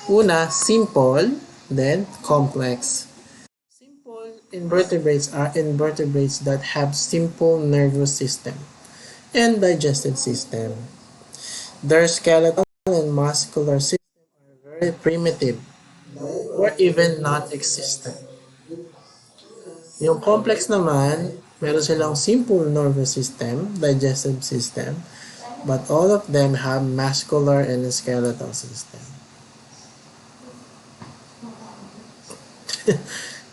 Una, simple, then complex. Simple invertebrates are invertebrates that have simple nervous system and digestive system. Their skeletal and muscular system are very primitive or even non-existent. Yung complex naman, meron silang simple nervous system, digestive system, but all of them have muscular and skeletal system.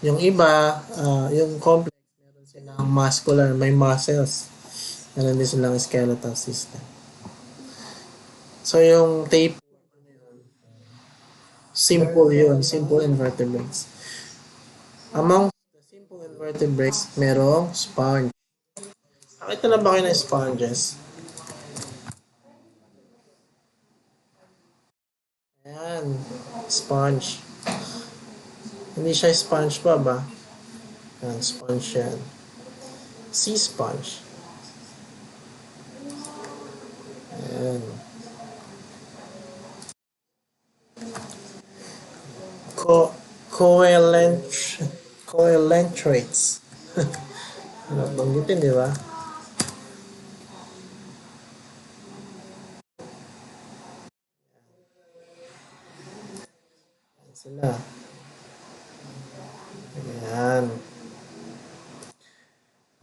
Yung iba, yung complex, meron silang muscular, may muscles. Meron din silang skeletal system. So yung tape, simple yun, simple invertebrates. Among the simple invertebrates, merong sponge. Nakita na ba kayo ng sponges? Ayan, sponge. Hindi siya sponge pa ba? Ayan, sponge yan. Sea sponge. Ayan. Coelentrates. Ano, banggitin, di ba? Ayan sila. Ayan.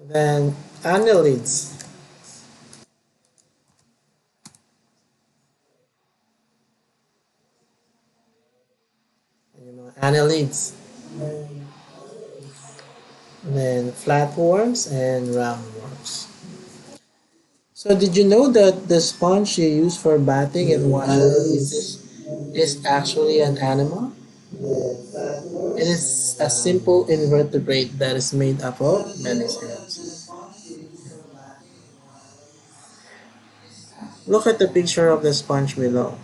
Then, annelids. Ayan yung mga annelids. Then, flatworms and roundworms. So, did you know that the sponge you use for bathing and washing is actually an animal? It is a simple invertebrate that is made up of many cells. Look at the picture of the sponge below.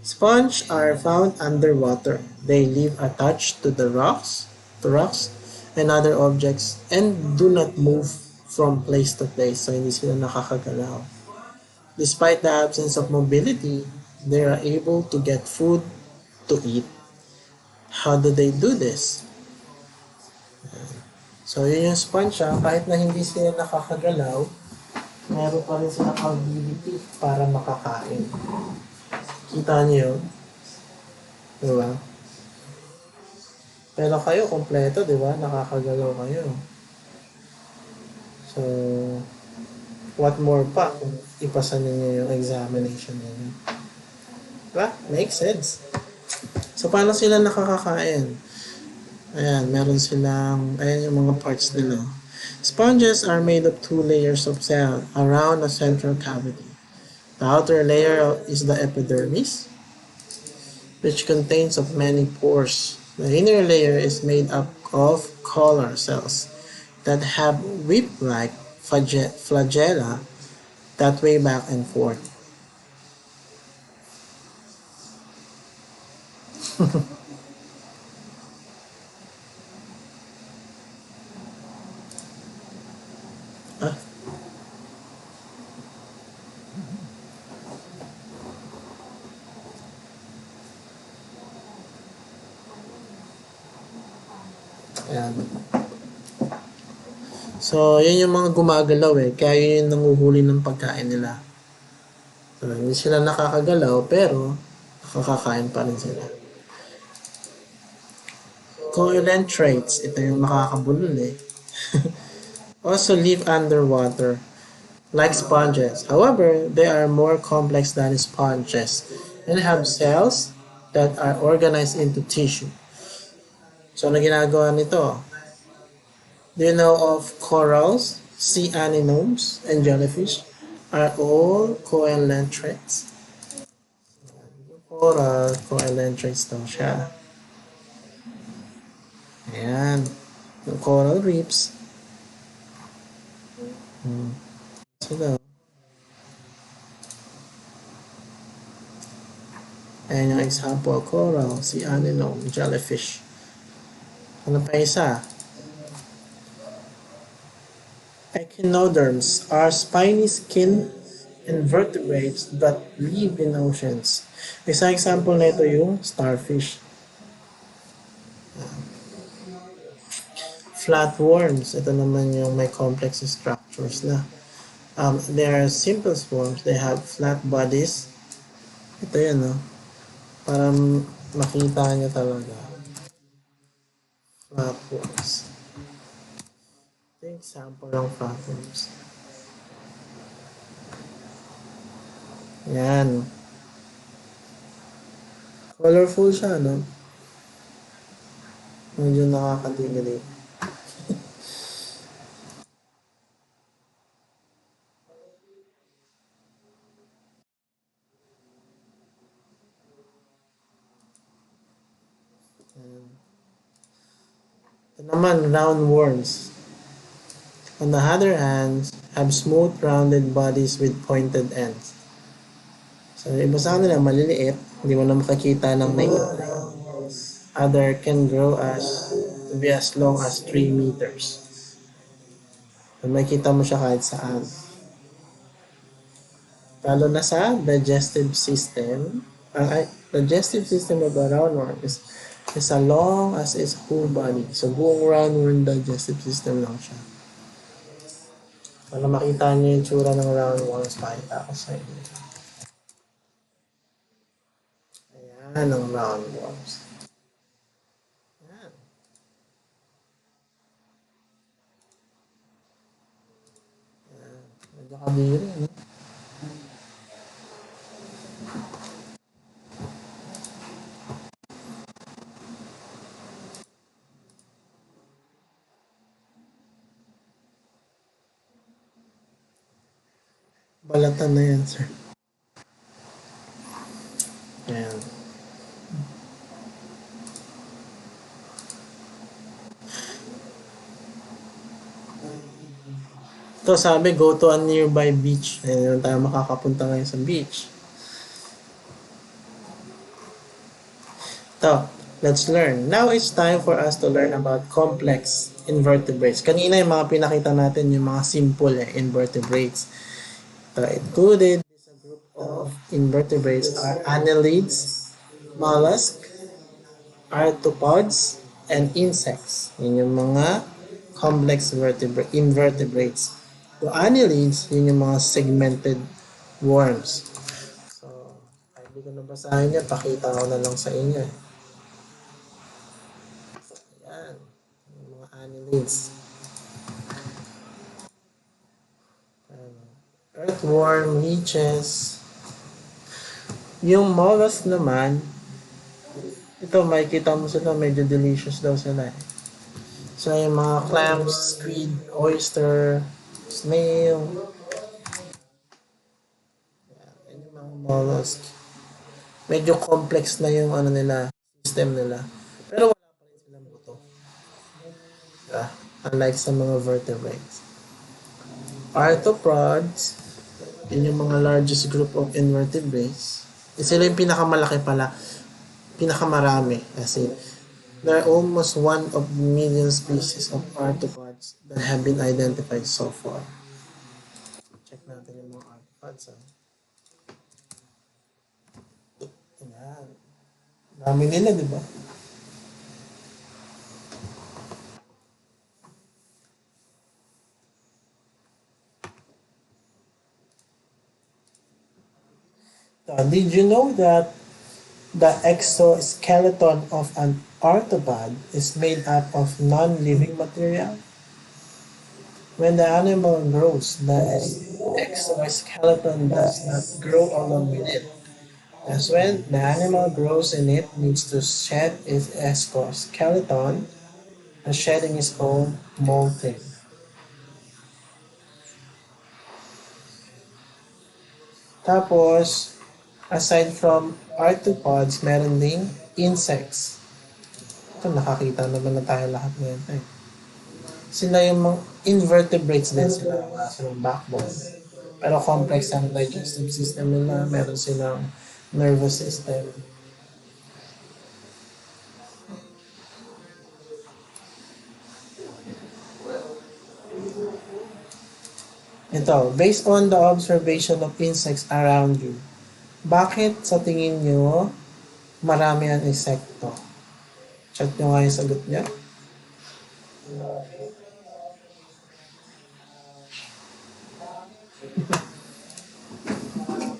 Sponges are found underwater. They live attached to rocks and other objects, and do not move from place to place. So, hindi sila nakakagalaw. Despite the absence of mobility, they are able to get food to eat. How do they do this? So, yun yung sponge kahit na hindi sila nakakagalaw, meron pa rin silang ability para makakain. Kita niyo yun? Diba? Pero kayo, kompleto, diba? Nakakagalaw kayo. So, what more pa kung ipasa ninyo yung examination ninyo? Diba? Makes sense. So, paano sila nakakakain? Ayan, meron silang, ayan yung mga parts nila. Sponges are made of two layers of cell around a central cavity. The outer layer is the epidermis, which contains of many pores. The inner layer is made up of collar cells that have whip-like flagella that way back and forth. Ah. Ayan. So, yun yung mga gumagalaw Kaya yun yung nanguhuli ng pagkain nila. So, hindi sila nakakagalaw, pero nakakakain pa rin sila. Coilent traits, ito yung makakabulol eh. Also live underwater, like sponges. However, they are more complex than sponges and have cells that are organized into tissue. So, ano ginagawa nito? Do you know of corals, sea anemones, and jellyfish? Are all coelentrates. Coral, coelentrates daw siya. Ayan. Yung coral reefs. Sila. Ayan yung example, coral, sea anemone, jellyfish. Ano pa isa? Echinoderms are spiny skin invertebrates that live in oceans. Isang example nito yung starfish. Flatworms, ito naman yung may complex structures na. They are simple worms. They have flat bodies. Ito yan, no? Para makita nyo talaga. Flatworms. Ito yung example ng flatworms. Yan. Colorful siya, no? Medyo nakakadigilig. Ito naman, roundworms. On the other hand, have smooth, rounded bodies with pointed ends. So, iba sa kanila, maliliit. Hindi mo na makakita ng naked. Other can grow to be as long as 3 meters. So, makikita mo siya kahit saan. Lalo na sa digestive system. Ang digestive system of a roundworm is as long as its whole body. So, buong roundworm digestive system lang siya. Para makita niyo yung tsura ng roundworms, pakita ko sa inyo. Ayan ang roundworms. Ayan. Ayan. Medyo kabiri, no? Balatan na yan, sir. Ayan. Ito sabi, go to a nearby beach. Ayun tayo makakapunta ngayon sa beach. Ito, let's learn. Now it's time for us to learn about complex invertebrates. Kanina yung mga pinakita natin, yung mga simple invertebrates. Included is a group of invertebrates are annelids, mollusks, arthropods, and insects. Yun yung mga complex invertebrates. So, annelids, yun yung mga segmented worms. So, kahit hindi ko nabasahin yan, pakita ko na lang sa inyo. Yan, yung mga annelids. Earthworm, leeches. Yung mollusk naman, ito makikita mo sila, medyo delicious daw sila eh. So, yung mga clams, squid, oyster, snail. Yan yung mga mollusk. Medyo complex na yung ano nila, system nila. Pero wala pa rin silang buto. Diba? Unlike sa mga vertebrates. Arthropods, yun yung mga largest group of invertebrates. Sila yung pinakamalaki pala, pinakamarami. Kasi there are almost 1 of million species of arthropods that have been identified so far. Check natin yung mga arthropods. Ayan. Dami nila, di ba? Did you know that the exoskeleton of an arthropod is made up of non-living material? When the animal grows, the exoskeleton does not grow along with it. As when the animal grows in it needs to shed its exoskeleton, the shedding is called molting. Tapos, aside from arthropods, meron ding insects. Ito, nakakita naman na tayo lahat ngayon. Sila yung mga invertebrates din sila. Wala silang backbone. Pero complex ang digestive system nila. Meron silang nervous system. Ito, based on the observation of insects around you, bakit sa tingin nyo marami ang insekto? Chat nyo nga yung sagot niya.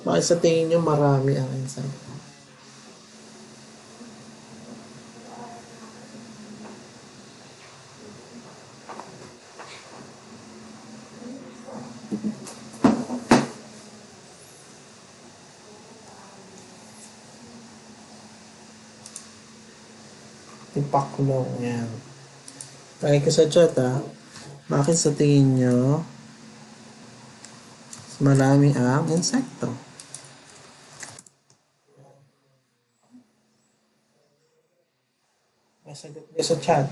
Bakit sa tingin nyo marami ang insekto? Tipaklong, yan. Try ko sa chat bakit sa tingin nyo marami ang insekto? May sagot niyo sa chat.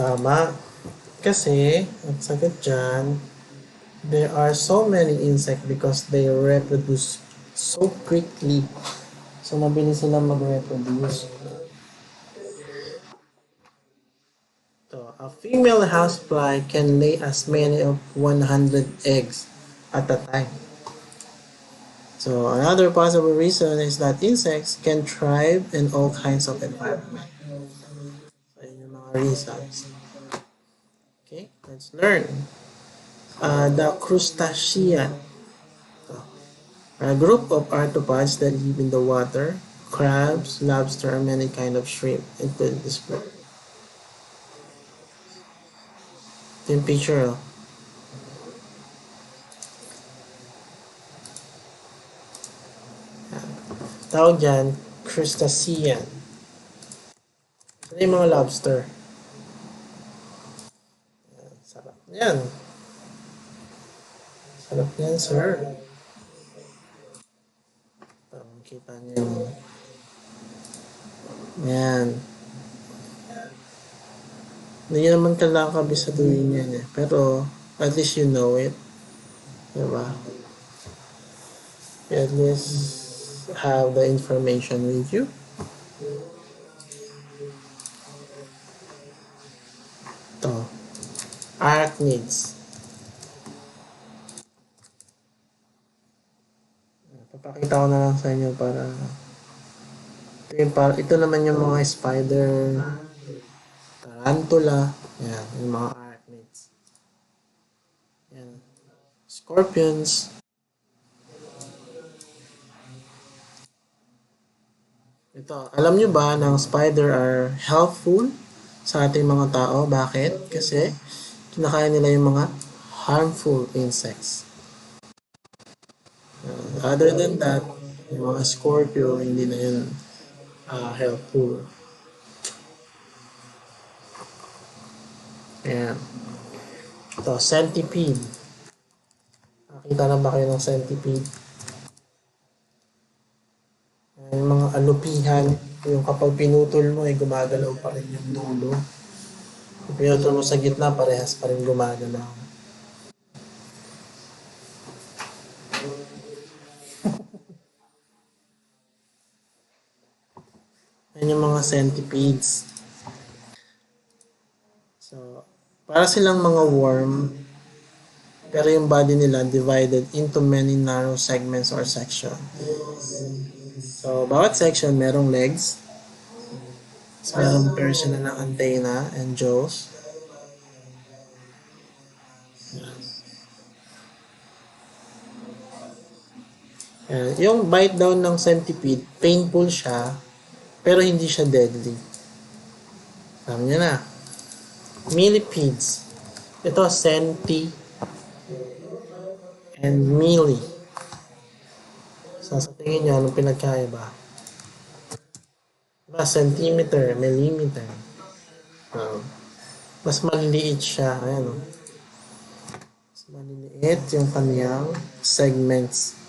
Tama. Kasi, ang sagot dyan, there are so many insects because they reproduce so quickly. So, mabilis silang mag-reproduce. So, a female housefly can lay as many of 100 eggs at a time. So, another possible reason is that insects can thrive in all kinds of environment. So, yun yung mga reasons. Okay, let's learn. The crustacean. A group of arthropods that live in the water, crabs, lobster, and many kind of shrimp including this group. Ito yung picture. Tawag dyan, crustacean. Ito yung mga lobster. Sarap yan. Sarap yan, sir. Kita niyo yung yan. Hindi nyo naman kailangan kabisaduhin yan pero at least you know it. Diba? You at least have the information with you. Ito. Arachnids. Papakita ko na lang sa inyo para ito naman yung mga spider, tarantula, yan, yung mga arachnids. Yan. Scorpions. Ito, alam nyo ba na ang spider are helpful sa ating mga tao? Bakit? Kasi kinakain nila yung mga harmful insects. Other than that, yung mga scorpio, hindi na yun helpful. Ayan. Ito, centipede. Nakita na ba kayo ng centipede? Yung mga alupihan, yung kapag pinutol mo, gumagalaw pa rin yung dulo. Kung pinutol mo sa gitna, parehas pa rin gumagalaw. Yan yung mga centipedes. So, para silang mga worm, Pero yung body nila divided into many narrow segments or section. So, bawat section merong legs, merong version na ng antenna and jaws. Yung bite down ng centipede, painful siya, pero hindi siya deadly. Alam niyo na. Millipedes. Ito, centi and milli. So, sa tingin nyo, anong pinagkaiba? Diba, centimeter, millimeter. Mas maliliit siya. Ayan, o. Mas maliliit yung kanyang segments.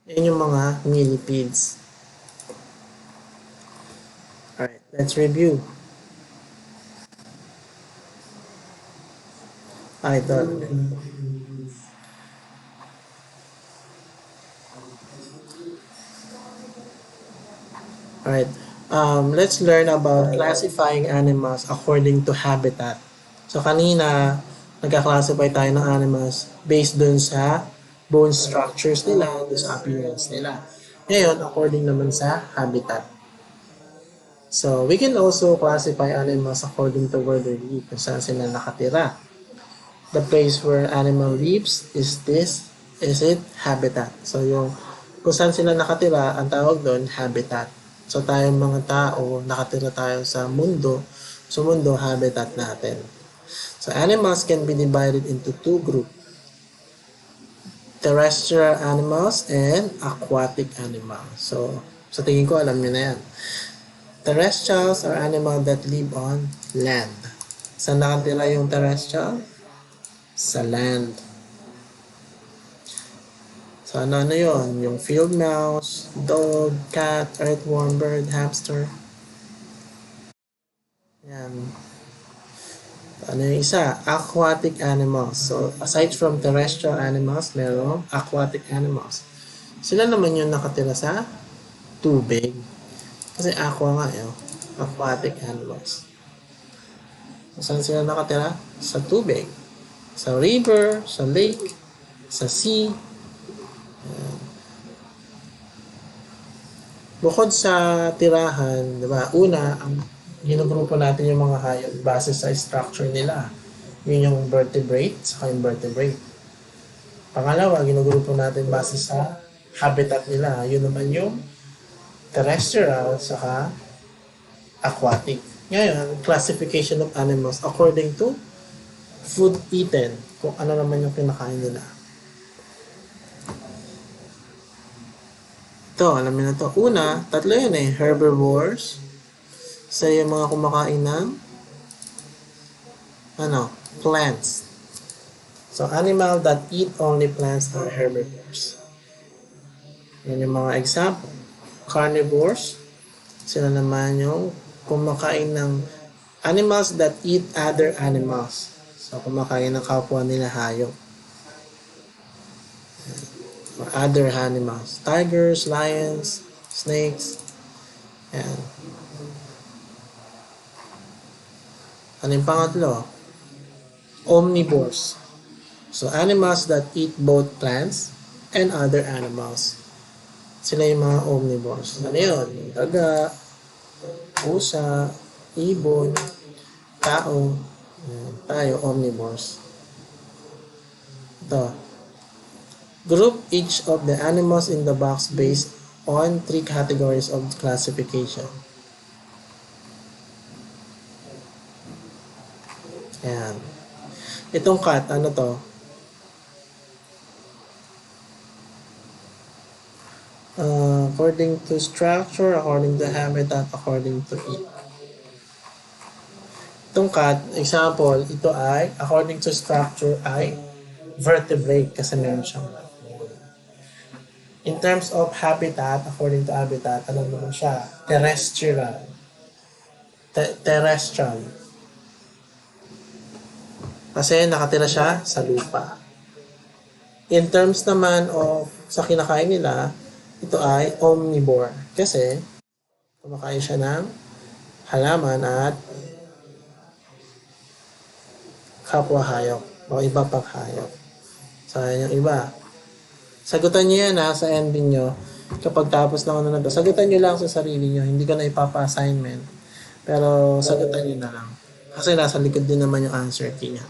Yan yung mga millipedes. Alright, let's review. Ito. Alright, let's learn about classifying animals according to habitat. So, kanina, nagka-classify tayo ng animals based dun sa bone structures nila, dun sa appearance nila. Ngayon, according naman sa habitat. So, we can also classify animals according to where they live, kung saan sila nakatira. The place where animal lives is it habitat. So, yung kung saan sila nakatira, ang tawag doon, habitat. So, tayong mga tao, nakatira tayo sa mundo. So, mundo, habitat natin. So, animals can be divided into two groups. Terrestrial animals and aquatic animals. So, sa tingin ko, alam niyo na yan. Terrestrials are animals that live on land. Saan nakatira yung terrestrial? Sa land. So, ano yun? Yung field mouse, dog, cat, earthworm, bird, hamster. Yan. Ano yung isa? Aquatic animals. So, aside from terrestrial animals, merong aquatic animals. Sila naman yung nakatira sa tubig. Kasi aqua nga yun. Aquatic animals. So, saan sila nakatira? Sa tubig. Sa river, sa lake, sa sea. Bukod sa tirahan, di ba? Una, ang ginugrupo natin yung mga hayop base sa structure nila. Yun yung vertebrate, saka invertebrate. Pangalawa, ginugrupo natin base sa habitat nila. Yun naman yung terrestrial, saka aquatic. Ngayon, classification of animals according to food eaten. Kung ano naman yung kinakain nila. Ito, alam niyo na to. Una, tatlo yun eh. Herbivores. Sa yung mga kumakain ng plants. So, animal that eat only plants are herbivores. Yan yung mga example. Carnivores. Sila naman yung kumakain ng animals that eat other animals. So, kumakain ng kapwa nila hayop. Or other animals. Tigers, lions, snakes. Yan. Ano yung pangatlo? Omnivores. So, animals that eat both plants and other animals. Sila yung mga omnivores. Ano yun? Yung daga, pusa, ibon, tao. Yan. Tayo, omnivores. Ito. Group each of the animals in the box based on 3 categories of classification. Ayan. Itong cat, ano to? According to structure, according to habitat, according to eat. Itong cat, example, ito ay, according to structure, ay vertebrate kasi meron siyang in terms of habitat, according to habitat, ano naman siya? Terrestrial. Terrestrial. Kasi nakatira siya sa lupa. In terms naman of sa kinakain nila, ito ay omnivore kasi kumakain siya ng halaman at kapwa hayop o iba pang hayop. So, yan yung iba. Sagutan nyo yan ha, sa ending nyo. Kapag tapos na ano na to, sagutan nyo lang sa sarili nyo. Hindi ko na ipapa-assignment. Pero sagutan nyo na lang. Kasi nasa likod din naman yung answer key niya.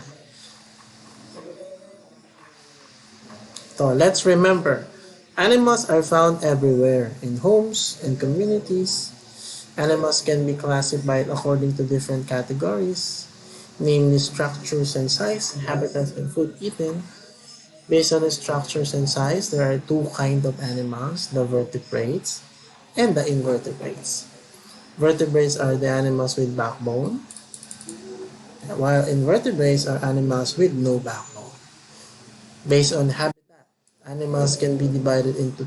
So, let's remember. Animals are found everywhere. In homes and communities. Animals can be classified according to different categories. Namely structures and size, habitats and food eaten. Based on the structures and size, there are two kinds of animals, the vertebrates and the invertebrates. Vertebrates are the animals with backbone, while invertebrates are animals with no backbone. Based on habitat, animals can be divided into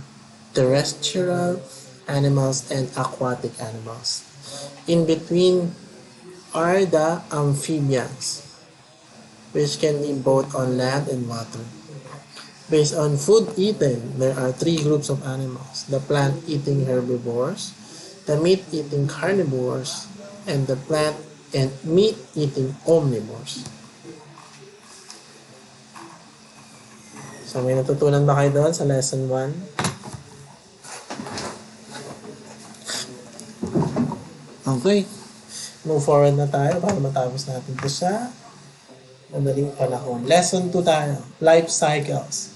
terrestrial animals and aquatic animals. In between are the amphibians, which can be both on land and water. Based on food eaten, there are three groups of animals: the plant-eating herbivores, the meat-eating carnivores, and the plant and meat-eating omnivores. So may natutunan ba kayo doon sa lesson 1? Okay. Move forward na tayo para matapos natin ito sa madaling panahon. Lesson 2 tayo. Life cycles.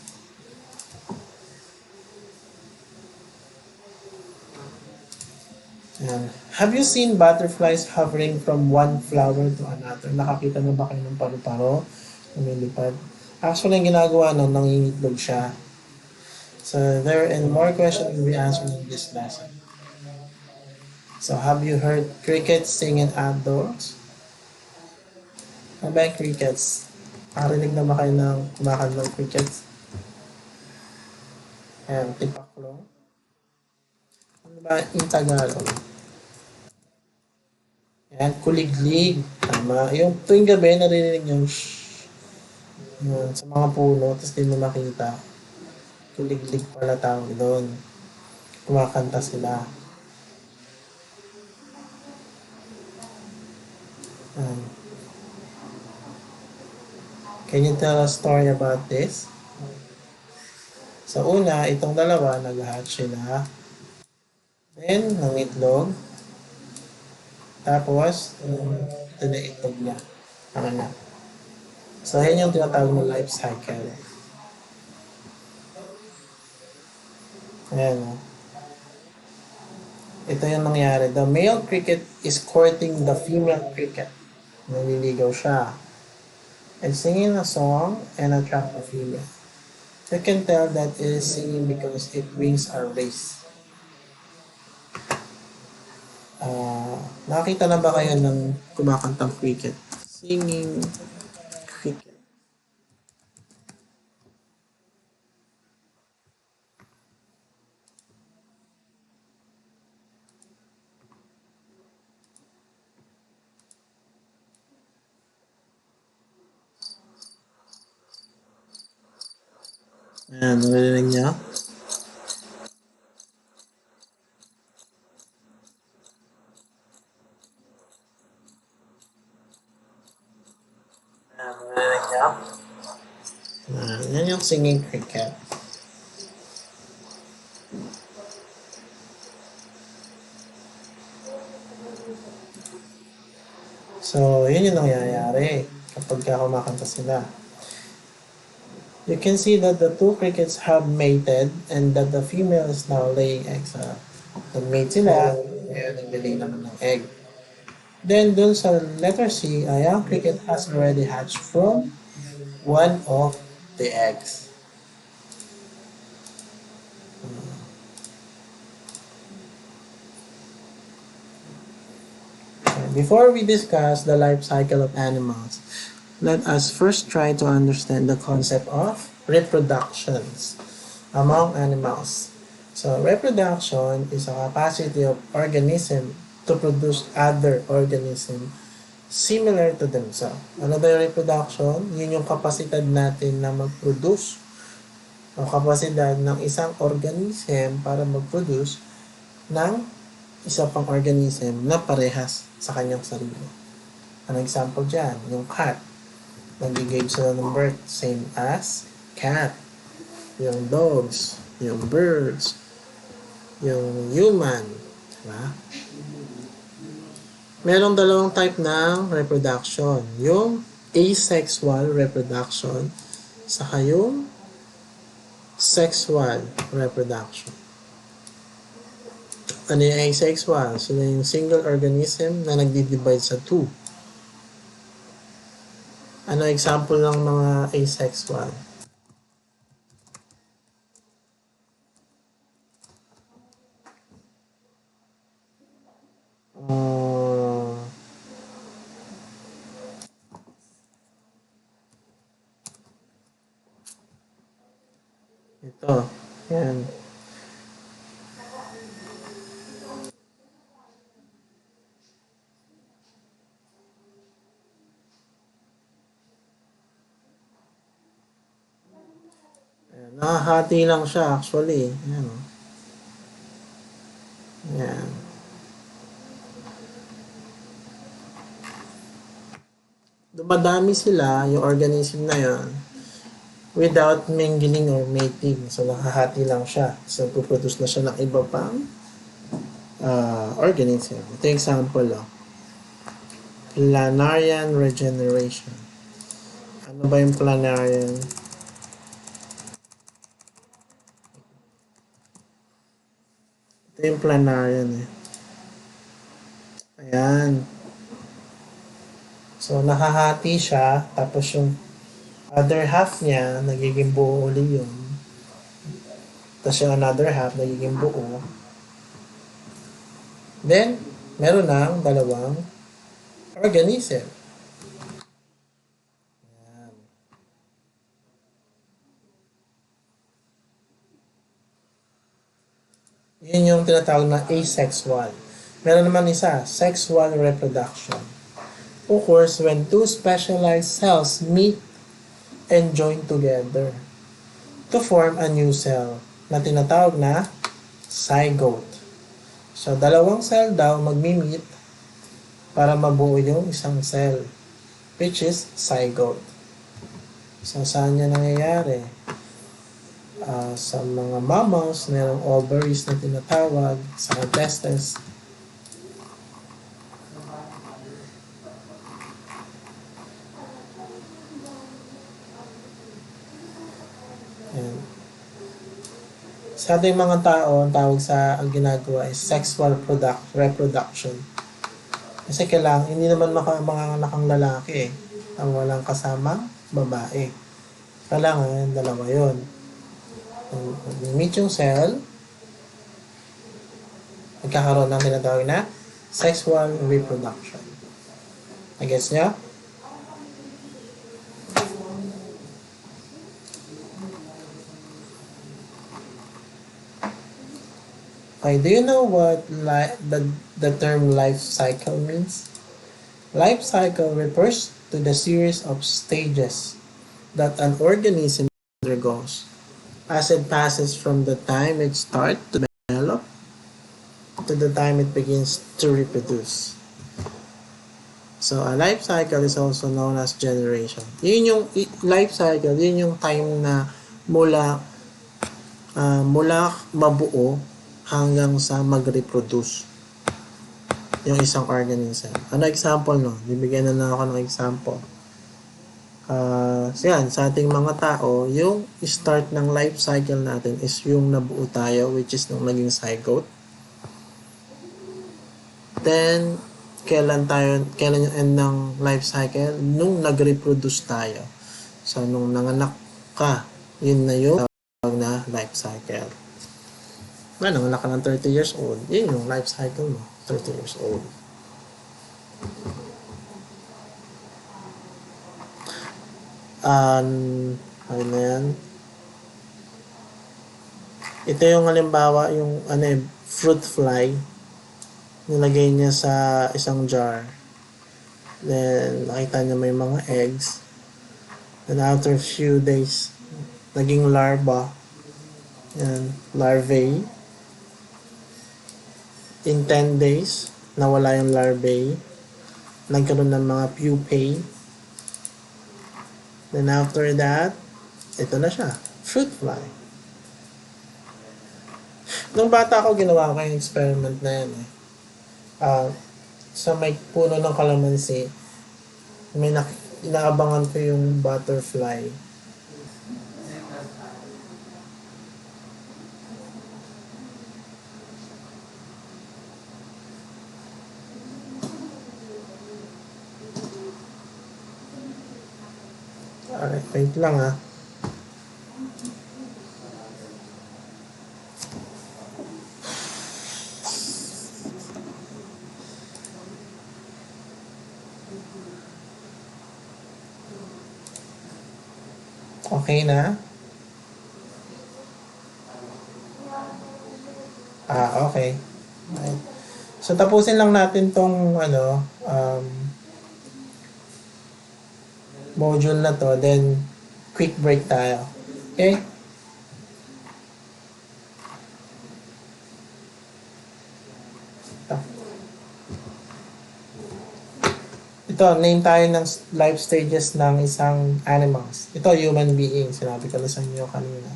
Ayan. Have you seen butterflies hovering from one flower to another? Nakakita na ba kayo ng paru-paro? Lumilipad. Actually, ang ginagawa nun, nangingitlog siya. So, there and more questions will be answered in this lesson. So, have you heard crickets singing outdoors? Ano ba yung crickets? Nakarinig na ba kayo ng kumakanta ng crickets? Ayan, tipaklo. Ano ba yung Tagalog? Ayan, kuliglig. Tama. Yung tuwing gabi, naririnig yung shhh. Yun, sa mga puno, tapos di mo makita. Kuliglig pala tawag doon. Kumakanta sila. Ayan. Can you tell a story about this? Sa una, itong dalawa, nag-hatch sila. Then, nangitlog. Tapos, ito na itlog niya. Ano na. So, yan yung tinatawag na life cycle. Ayan. Ito yung nangyari. The male cricket is courting the female cricket. Naliligaw siya. And singing a song and attract the female. You can tell that it is singing because its wings are raised. Nakita na ba kayo ng kumakantang cricket? Singing cricket. Ayan, narinig niyo? Ayan, narinig niyo? Yan yung singing cricket. So, yun yung nangyayari kapag kumakanta sila. You can see that the two crickets have mated and that the female is now laying eggs. Nag-mate sila, kaya naglilay naman ng egg. Then, dun sa letter C, a young cricket has already hatched from one of the eggs. Before we discuss the life cycle of animals, let us first try to understand the concept of reproductions among animals. So, reproduction is a capacity of organism to produce other organism similar to themselves. Ano ba yung reproduction? Yun yung kapasidad natin na mag-produce o kapasidad ng isang organism para mag-produce ng isa pang organism na parehas sa kanyang sarili. An example dyan, yung cat. Nag-give sila ng birth, same as cat. Yung dogs, yung birds, yung human. Diba? Merong dalawang type ng reproduction. Yung asexual reproduction saka yung sexual reproduction. Ano yung asexual? So, yung single organism na nagdi-divide sa two. Ano example ng mga asexual? Ito. Yan. Ayan. Nakahati lang siya actually. Ayan. Ayan. Dumadami sila, yung organism na yon without mingling or mating. So, nakahati lang siya. So, puproduce na siya ng iba pang organism. Ito yung example. Planarian regeneration. Ano ba yung planarian? Ito yung planarian eh. Ayan. So, nakahati siya. Tapos yung other half niya, nagiging buo uli yun. Tapos yung another half, nagiging buo. Then, meron ng dalawang organism. Ayan. Yun yung tinatawag na asexual. Meron naman isa, sexual reproduction. Occurs when two specialized cells meet and join together to form a new cell na tinatawag na zygote. So, dalawang cell daw magmi-meet para mabuo yung isang cell, which is zygote. So, saan yan nangyayari? Sa mga mammals, mayroong ovaries na tinatawag, sa testes. Ayan. Sa ating mga tao, ang tawag sa ang ginagawa is sexual reproduction. Kasi kailangan, hindi naman manganganak ang lalaki ang walang kasamang babae. Kailangan, dalawa yun. Meet yung cell, nagkakaroon ng tinatawag na sexual reproduction. I-gets nyo? Okay, do you know what the term life cycle means? Life cycle refers to the series of stages that an organism undergoes as it passes from the time it starts to develop to the time it begins to reproduce. So, a life cycle is also known as generation. Yun yung life cycle, yun yung time na mula mabuo hanggang sa mag-reproduce yung isang organism. Ano example no? Bibigyan na lang ako ng example. So yan, sa ating mga tao, yung start ng life cycle natin is yung nabuo tayo, which is nung naging zygote. Then, kailan yung end ng life cycle? Nung nag-reproduce tayo. So, nung nanganak ka, yun na yung tawag na life cycle. Nanganak ka ng 30 years old, yun yung life cycle mo, 30 years old. Ano na yan? Ito yung halimbawa, yung fruit fly. Nilagay niya sa isang jar. Then, nakita niya may mga eggs. Then, after a few days, naging larva. Yan, larvae. In 10 days, nawala yung larvae. Nagkaroon ng mga pupae. Then after that, ito na siya, fruit fly. Nung bata ako, ginawa ko yung experiment na yan eh. Sa may puno ng kalamansi, may inaabangan ko yung butterfly. Alright, wait lang ah. Okay na? Okay. Right. So, tapusin lang natin tong module na to, then quick break tayo. Okay? Ito, name tayo ng life stages ng isang animals. Ito, human being. Sinabi ko na sa inyo kanina.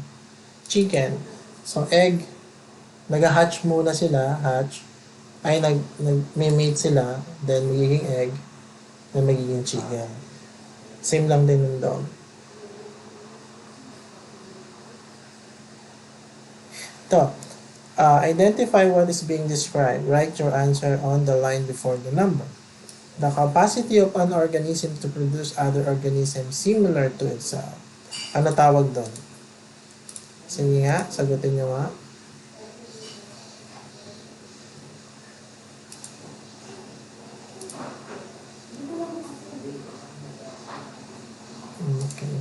Chicken. So, egg. Nag-hatch muna sila. Hatch. Ay, may mate sila. Then, magiging egg. Then, magiging chicken. Same lang din ng dog. Ito. Identify what is being described. Write your answer on the line before the number. The capacity of an organism to produce other organisms similar to itself. Ano tawag doon? Sige nga, sagutin nyo nga. Okay.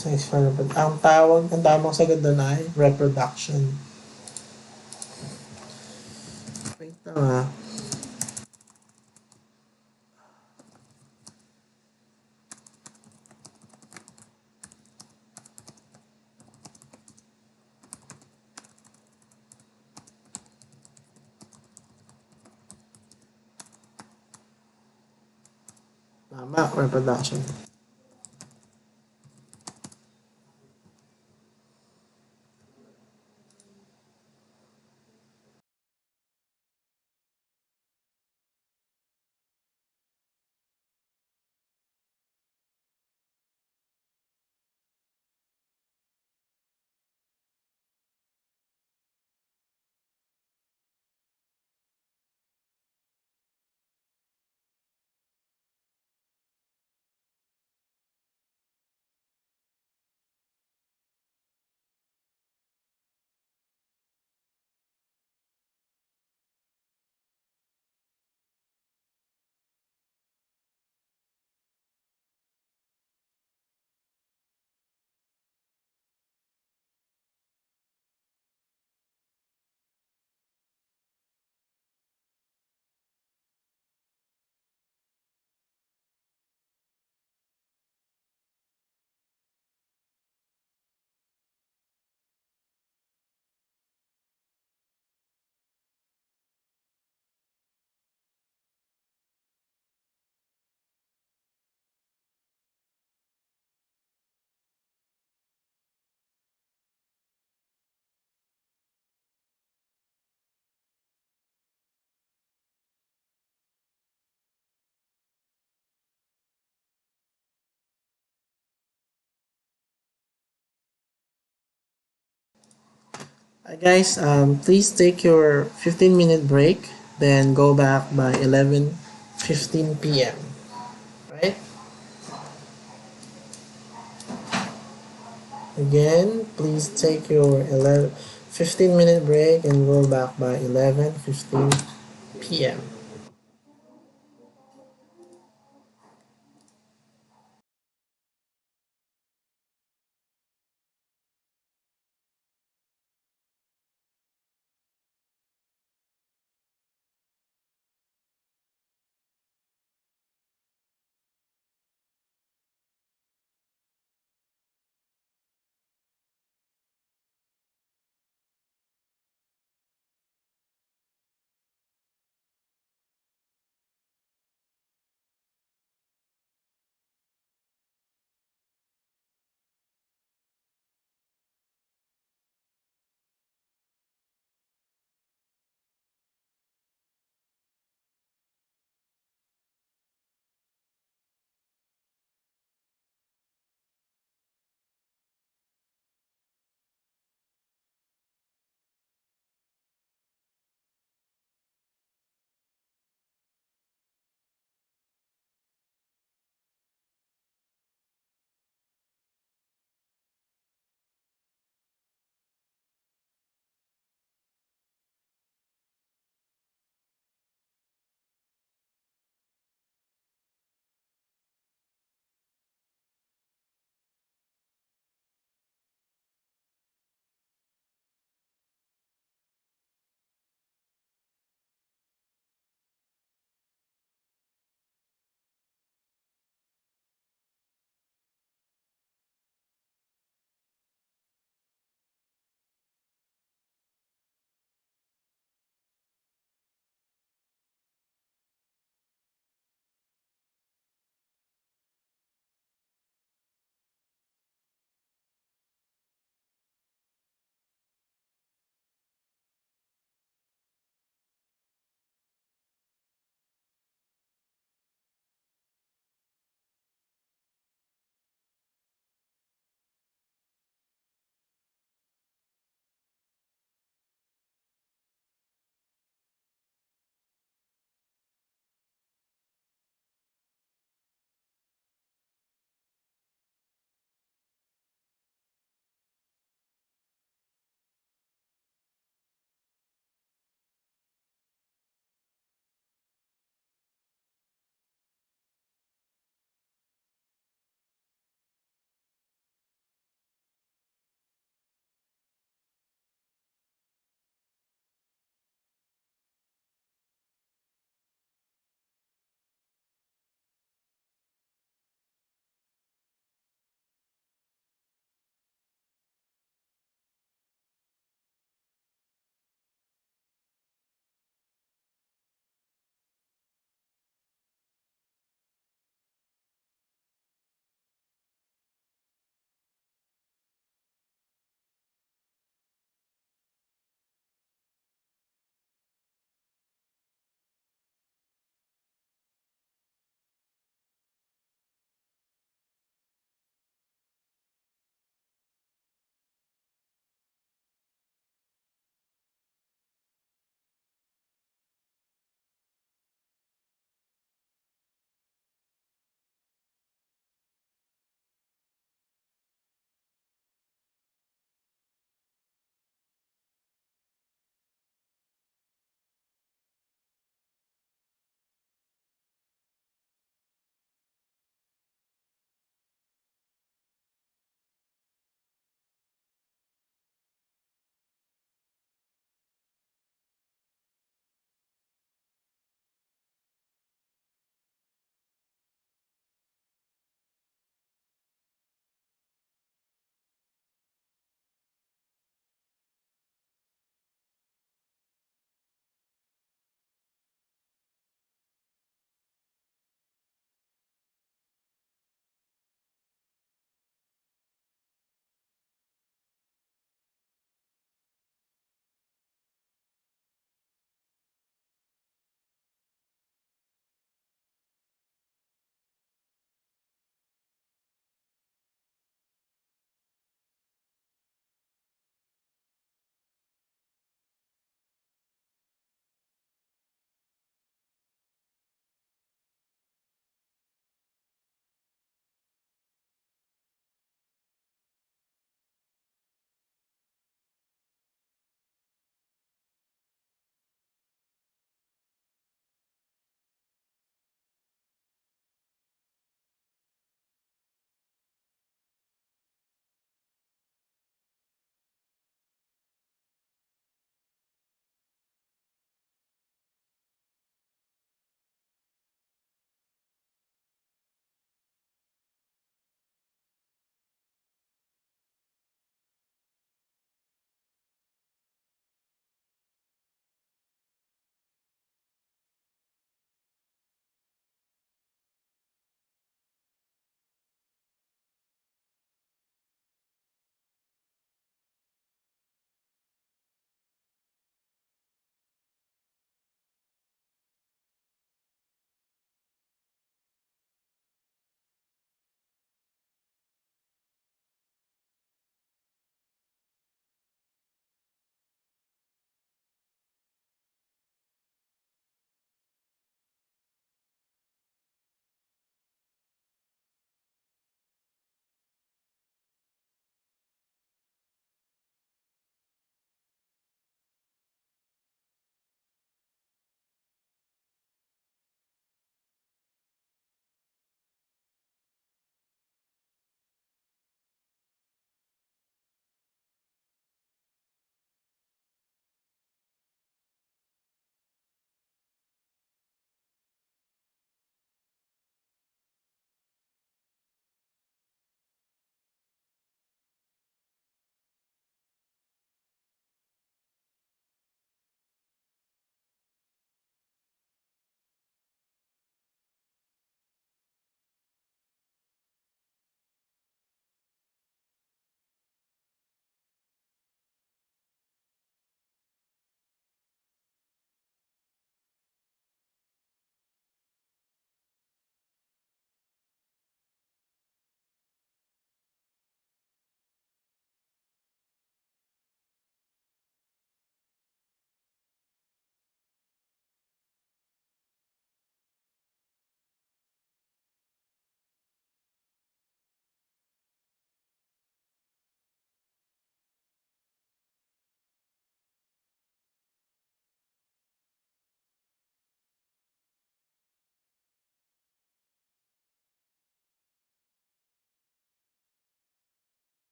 So, ang tamang sagot doon ay reproduction. Wait lang ha. Tama, reproduction. Guys, please take your 15-minute break, then go back by 11:15 p.m. Right? Again, please take your 15-minute break and go back by 11:15 p.m.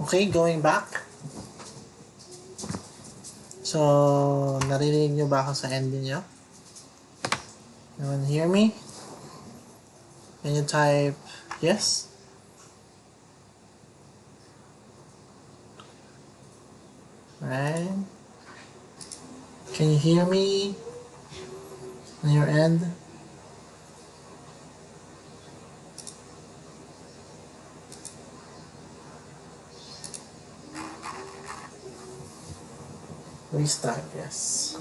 Okay, going back. So, narinig nyo ba ako sa ending nyo? Anyone hear me? Can you type yes? Right? Can you hear me on your end? Restart, yes.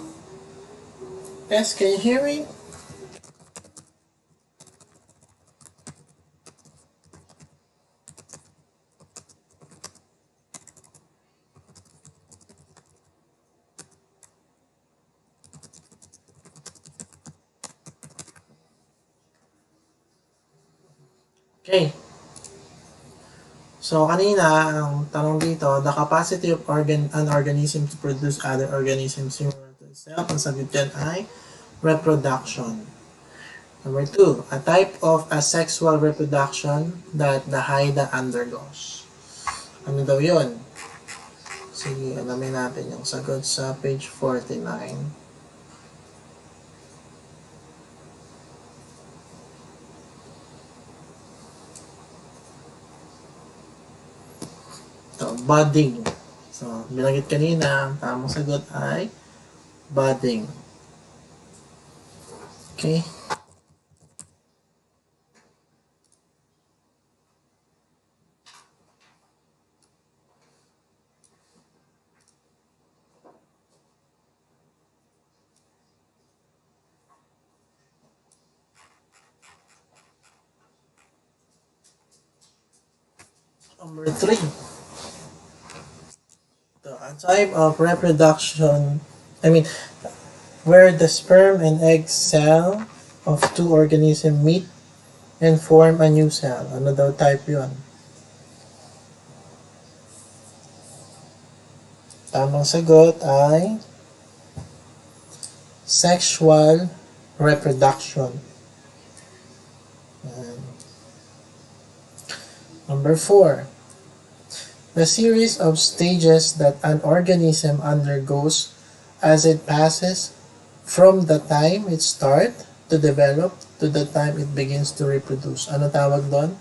Yes, can you hear me? Okay. So, kanina, ang tanong dito, the capacity of an organism to produce other organisms similar to itself, ang sagot dyan ay reproduction. Number 2, a type of asexual reproduction that the hyena undergoes. Ano daw yun? Sige, alamin natin yung sagot sa page 49. So, budding. So, binanggit kanina, ang tamang sagot ay budding. Okay? Number 3. A type of reproduction, where the sperm and egg cell of two organisms meet and form a new cell. Ano daw type yun? Tamang sagot ay sexual reproduction. Number 4. The series of stages that an organism undergoes as it passes from the time it starts to develop to the time it begins to reproduce. Ano tawag doon?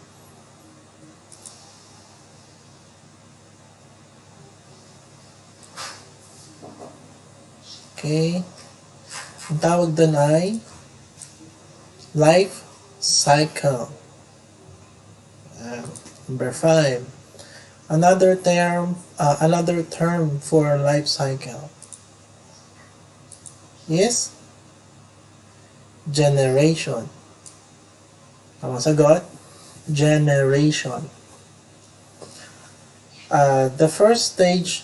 Okay. Ang tawag doon ay life cycle. Number 5. Another term for life cycle is generation. Tamang sagot, generation. The first stage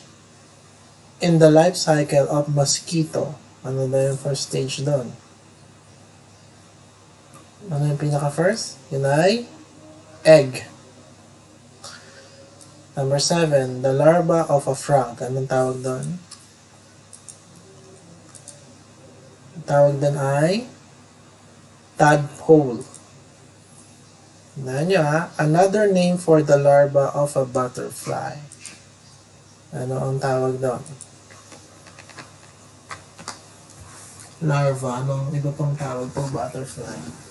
in the life cycle of mosquito. Ano na yung first stage doon? Ano yung pinaka-first? Yun ay egg. Number 7, the larva of a frog. Anong tawag doon? Ang tawag doon ay tadpole. Tignan nyo ha. Another name for the larva of a butterfly. Ano ang tawag doon? Larva. Anong iba pang tawag po butterfly?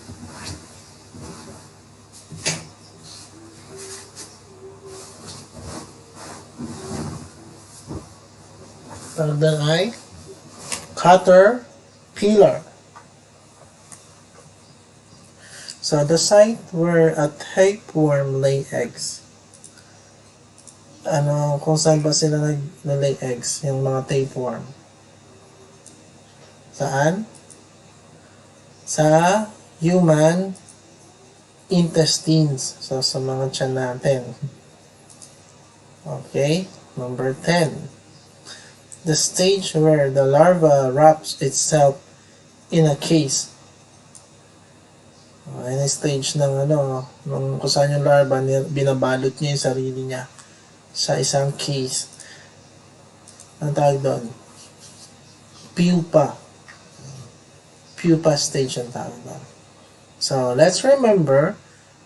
Tawag doon ay caterpillar. So, the site where a tapeworm lay eggs. Kung saan ba sila nag-lay eggs, yung mga tapeworm? Saan? Sa human intestines. So, sa mga tiyan natin. Okay, number 10. The stage where the larva wraps itself in a case. Any stage ng kung saan yung larva, binabalot niya yung sarili niya sa isang case. Ang tawag doon? Pupa. Pupa stage ang tawag doon. So, let's remember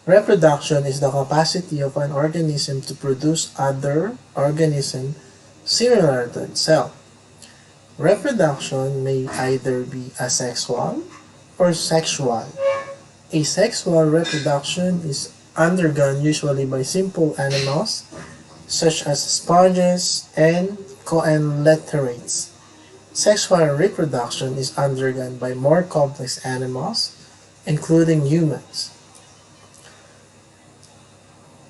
Reproduction is the capacity of an organism to produce other organisms similar to itself. Reproduction may either be asexual or sexual. Asexual reproduction is undergone usually by simple animals such as sponges and coelenterate. Sexual reproduction is undergone by more complex animals, including humans.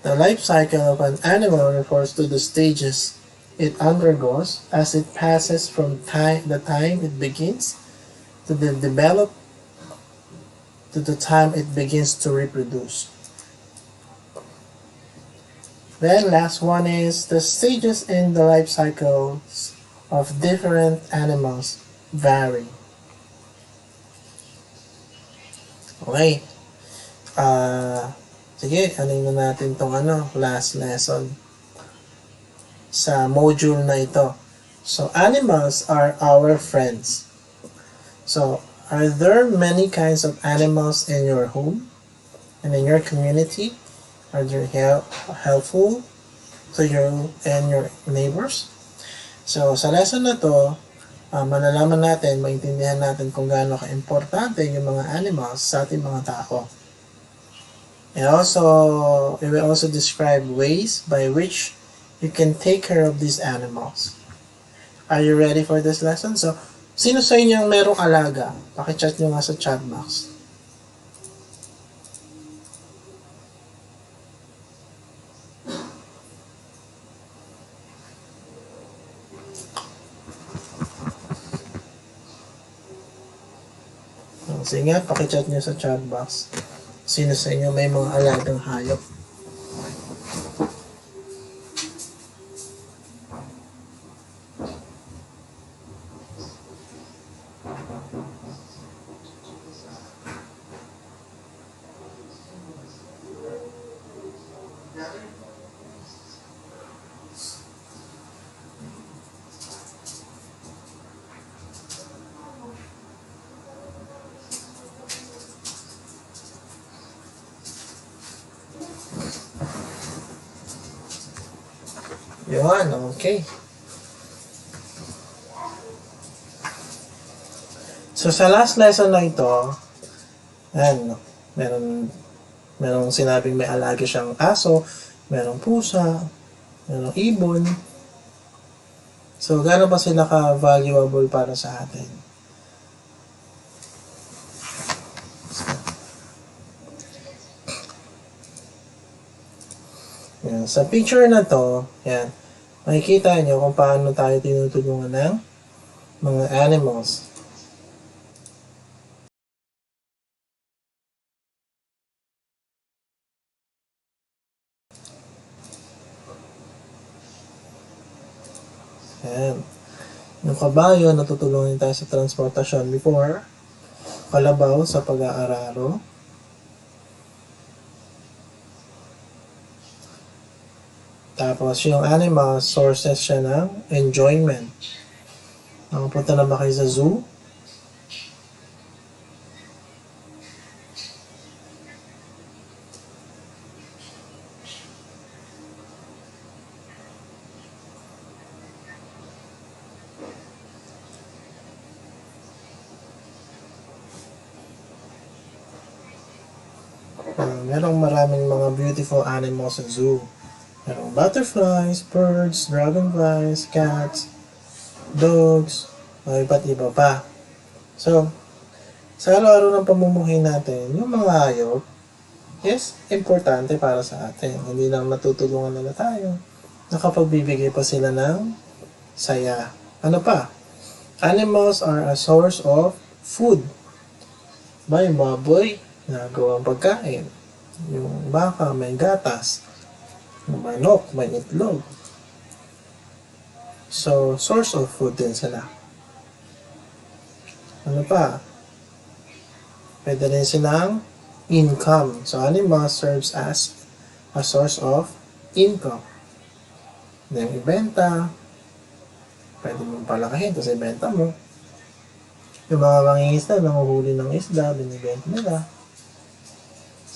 The life cycle of an animal refers to the stages it undergoes as it passes from the time it begins to the time it begins to reproduce. Then last one is the stages in the life cycles of different animals vary. Okay. Sige, anin na natin tong last lesson sa module na ito. So, animals are our friends. So, are there many kinds of animals in your home and in your community? Are they helpful to you and your neighbors? So, sa lesson na to, malalaman natin, maintindihan natin kung gaano ka-importante yung mga animals sa ating mga tao. And also, it will also describe ways by which you can take care of these animals. Are you ready for this lesson? So, sino sa inyo ang merong alaga? Paki-chat nyo nga sa chat box. Sige nga, paki-chat nyo sa chat box. Sino sa inyo may mga alagang hayop? Yun, okay. So, sa last lesson na ito, merong sinabing may alaga siyang aso, merong pusa, merong ibon. So, gaano ba sila ka-valuable para sa atin? Yan. Sa picture na to, yan, makikita nyo kung paano tayo tinutulungan ng mga animals. Yan. Yung kabayo, natutulungan tayo sa transportasyon before. Kalabaw sa pag-aararo. Tapos, yung animal, sources siya ng enjoyment. Nakapunta na ba kayo sa zoo? Merong maraming mga beautiful animals sa zoo. Merong butterflies, birds, dragonflies, cats, dogs, iba't iba pa. So, sa araw-araw ng pamumuhay natin, yung mga hayop, yes, importante para sa atin. Hindi lang natutulungan nila tayo. Nakapagbibigay pa sila ng saya. Ano pa? Animals are a source of food. May baboy, nagawang pagkain. Yung baka, may gatas. Yung manok, may itlog. So, source of food din sila. Ano pa? Pwede rin silang income. So, animal serves as a source of income. Then, ibenta. Pwede mong palakihin, tapos ibenta mo. Yung mga mangingisda, nanguhuli ng isda, binibenta nila.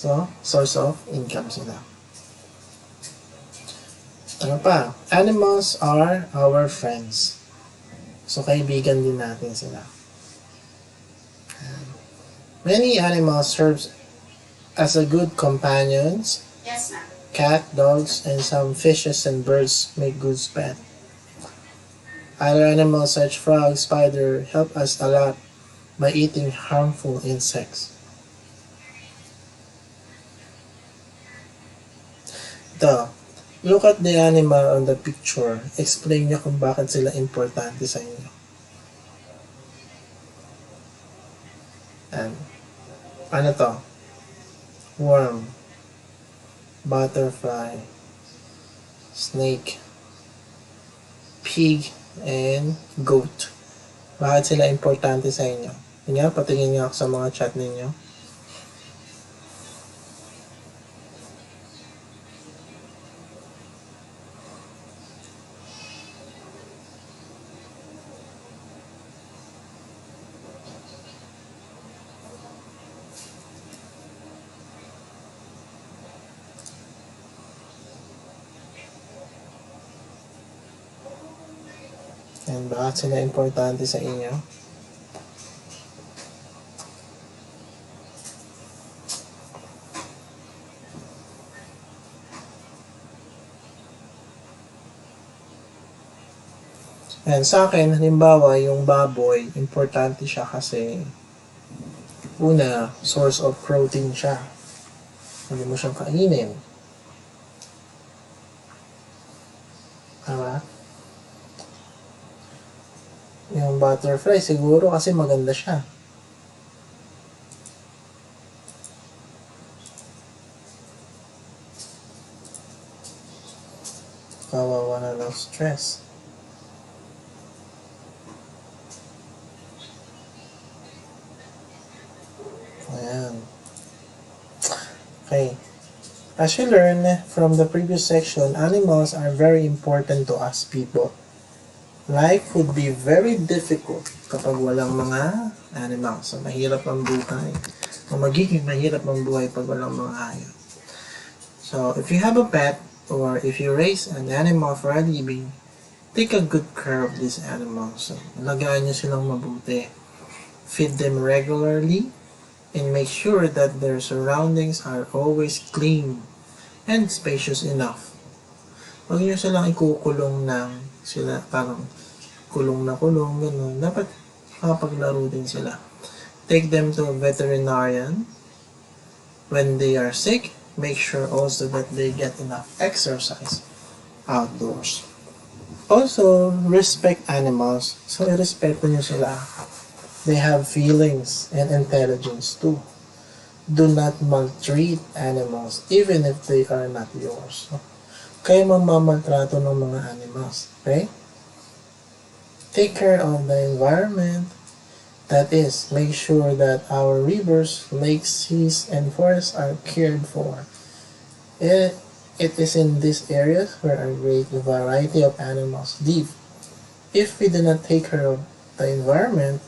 So, source of income sila. Ano pa? Animals are our friends. So, kaibigan din natin sila. Many animals serve as a good companions. Yes, ma'am. Cat, dogs, and some fishes and birds make good pets. Other animals such frogs, spider help us a lot by eating harmful insects. Look at the animal on the picture. Explain niya kung bakit sila importante sa inyo. And, ano to? Worm, butterfly, snake, pig, and goat. Bakit sila importante sa inyo? Tingnan, patingin niyo ako sa mga chat ninyo. And bakit sila importante sa inyo? And sa akin, halimbawa, yung baboy, importante siya kasi una, source of protein siya. Hindi mo siyang kainin. Tama? Yung butterfly, siguro kasi maganda siya. Kawawa na ng stress. Ayan. Okay. As you learn from the previous section, animals are very important to us people. Life would be very difficult kapag walang mga animals. So, mahirap ang buhay. O magiging mahirap ang buhay pag walang mga hayop. So, if you have a pet, or if you raise an animal for a living, take a good care of these animals. So, alagaan nyo silang mabuti. Feed them regularly, and make sure that their surroundings are always clean and spacious enough. Huwag nyo silang ikukulong ng sila parang kulong na kulong, gano'n. Dapat makapaglaro din sila. Take them to a veterinarian. When they are sick, make sure also that they get enough exercise outdoors. Also, respect animals. So, irespeto nyo sila. They have feelings and intelligence too. Do not maltreat animals, even if they are not yours. Kayo mamamaltrato ng mga animals. Okay? Take care of the environment. That is, make sure that our rivers, lakes, seas, and forests are cared for. It is in these areas where a great variety of animals live. If we do not take care of the environment,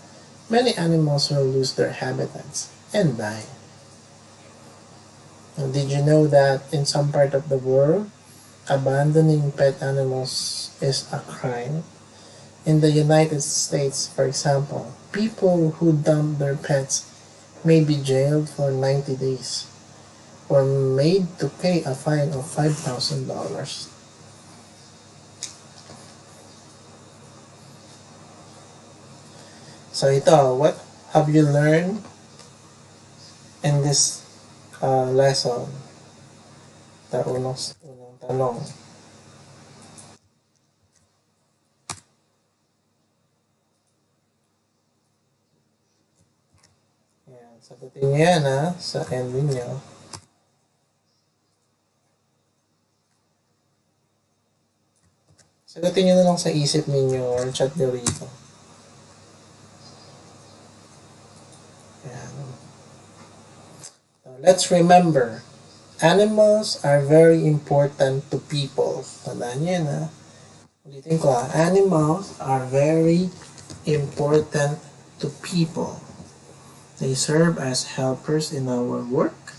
many animals will lose their habitats and die. And did you know that in some part of the world, abandoning pet animals is a crime? In the United States, for example, people who dump their pets may be jailed for 90 days or made to pay a fine of $5,000. So ito, what have you learned in this lesson? Ito, unang tanong. Yan, sagutin niyo yan sa end niyo. Sagutin niyo na lang sa isip ninyo or chat niyo rito. Yan. Let's remember, animals are very important to people. Tandaan niyo yan Ulitin ko animals are very important to people. They serve as helpers in our work,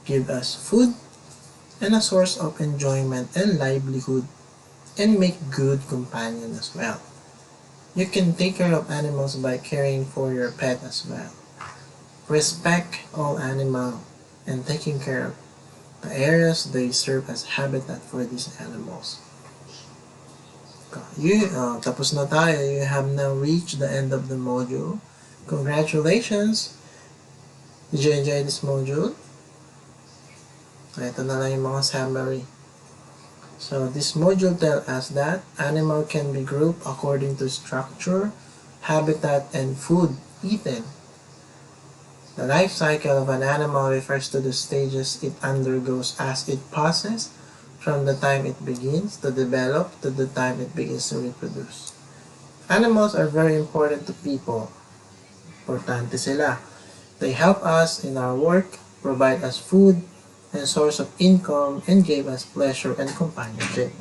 give us food and a source of enjoyment and livelihood, and make good companion as well. You can take care of animals by caring for your pet as well. Respect all animals and taking care of the areas they serve as habitat for these animals. Tapos na tayo. You have now reached the end of the module. Congratulations! Did you enjoy this module? Ito na lang yung mga summary. So this module tells us that animal can be grouped according to structure, habitat, and food eaten. The life cycle of an animal refers to the stages it undergoes as it passes from the time it begins to develop to the time it begins to reproduce. Animals are very important to people. Importante sila. They help us in our work, provide us food, and source of income, and gave us pleasure and companionship.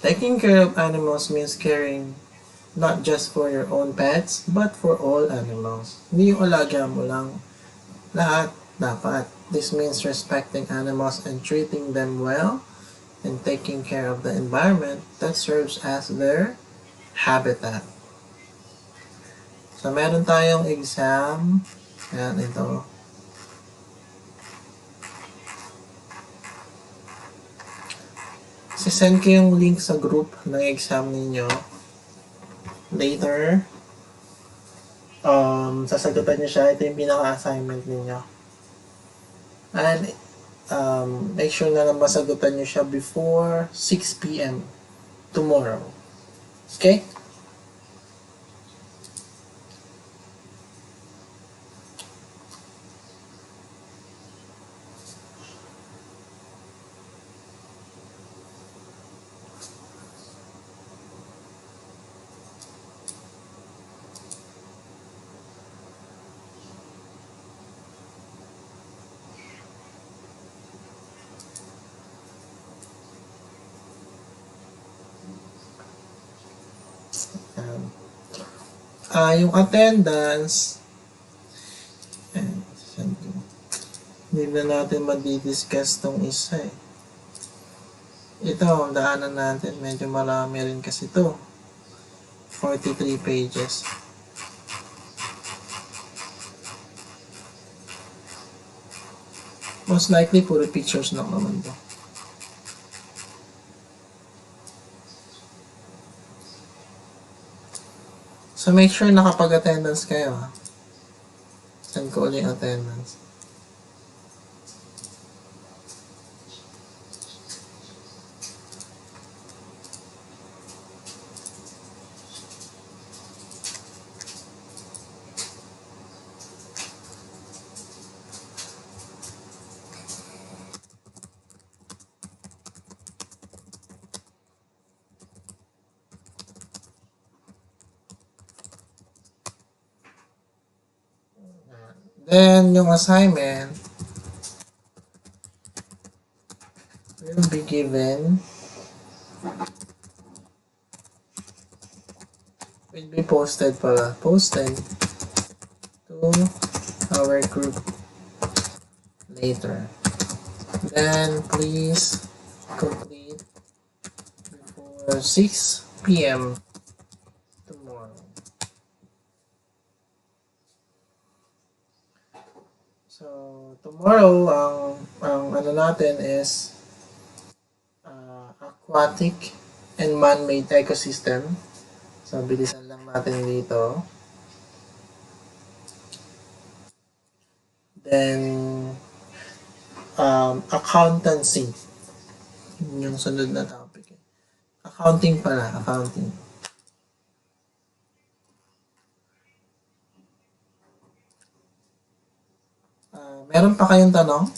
Taking care of animals means caring not just for your own pets, but for all animals. Hindi yung alaga mo lang. Lahat, dapat. This means respecting animals and treating them well, and taking care of the environment that serves as their habitat. So, meron tayong exam. Ayan, ito. Sisend ko yung link sa group ng exam ninyo. Later, sasagutan nyo siya. Ito yung pinaka-assignment ninyo. And, make sure na masagutan nyo siya before 6 p.m. tomorrow. Okay? Yung attendance, hindi na natin madidiscuss tong isa eh. Ito, daanan natin. Medyo marami rin kasi ito. 43 pages. Most likely, puro pictures lang naman to. So, make sure nakapag-attendance kayo, ha? Send ko ulit yung attendance. Then, yung assignment will be given, will be posted to our group later. Then, please complete before 6 p.m. tomorrow. So, tomorrow, ang ano natin is aquatic and man-made ecosystem. So, bilisan lang natin dito. Then, accountancy. Yung sunod na topic. Accounting pala, accounting. Meron pa kayong tanong?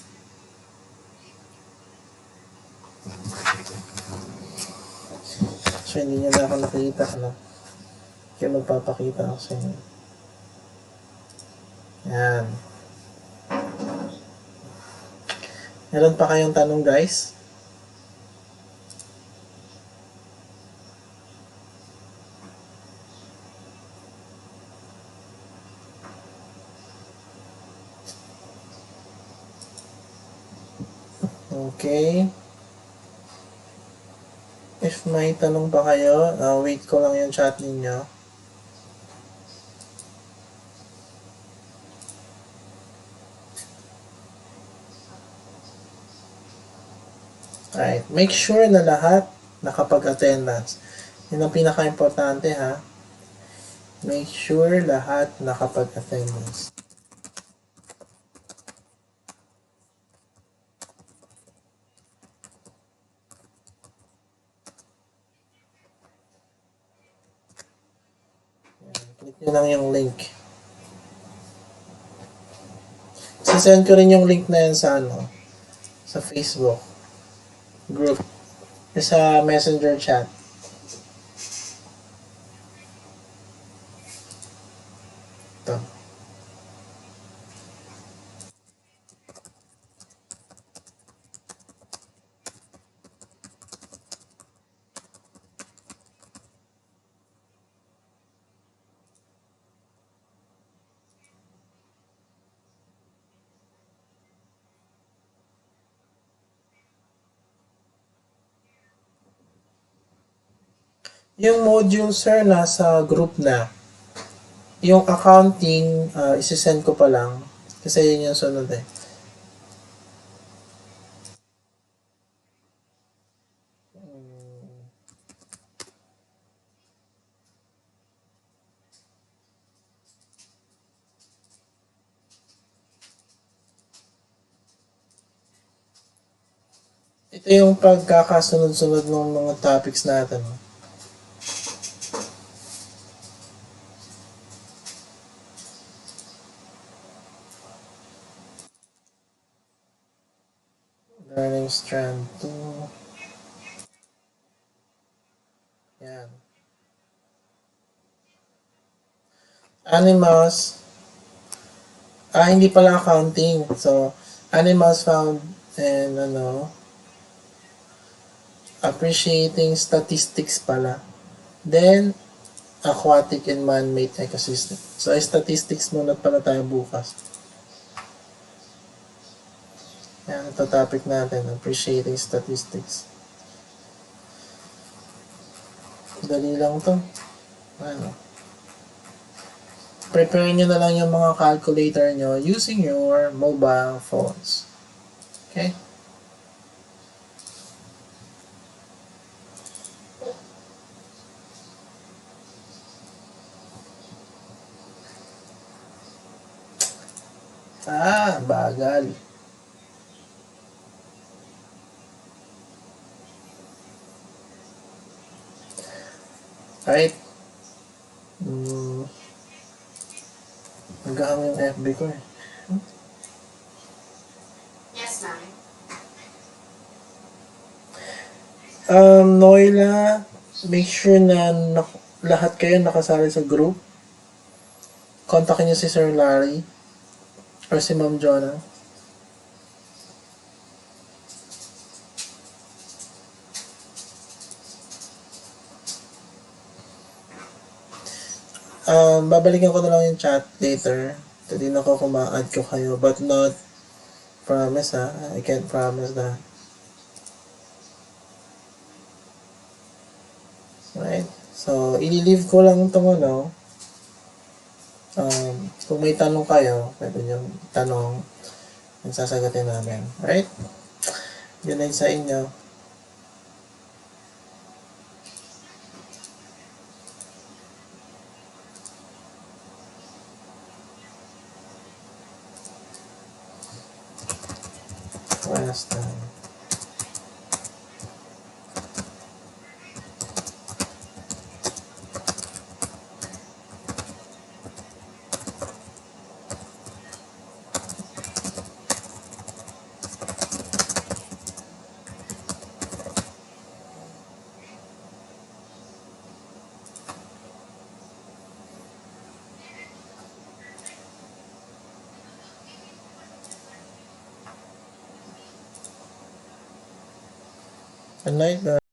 So, hindi nyo na ako nakikita. Kaya magpapakita ako sa inyo. Yan. Meron pa kayong tanong, guys? Okay. If may tanong pa kayo, wait ko lang yung chat ninyo. Alright. Make sure na lahat nakapag-attendance. Yun ang pinaka-importante ha. Make sure lahat nakapag-attendance. Click nyo lang yung link. Sisend ko rin yung link na yan sa sa Facebook group. Sa Messenger chat. Ito. Yung module, sir, nasa group na. Yung accounting, isisend ko pa lang. Kasi yun yung sunod eh. Ito yung pagkakasunod-sunod ng mga topics natin. Learning strand 2. Yan. Animals. Hindi pala accounting. So, animals found and appreciating statistics pala. Then, aquatic and man-made ecosystem. So, statistics muna pala tayo bukas. Yan, ito topic natin. Appreciating statistics. Dali lang to. Prepare nyo na lang yung mga calculator nyo using your mobile phones. Okay? Bagal. Right? Nag-ahang yung FB ko eh. Yes, ma'am. Noila, make sure na lahat kayo nakasali sa group. Kontakin niyo si Sir Larry or si Ma'am Jonah. Babalikan ko na lang yung chat later. Hindi na ako kuma-add ko kayo. But not promise ha. I can't promise that. Right? So, i-leave ko lang itong kung may tanong kayo, pwede nyo tanong. Yung sasagutin namin. Right? Yun ay sa inyo. Last time. Good night, guys.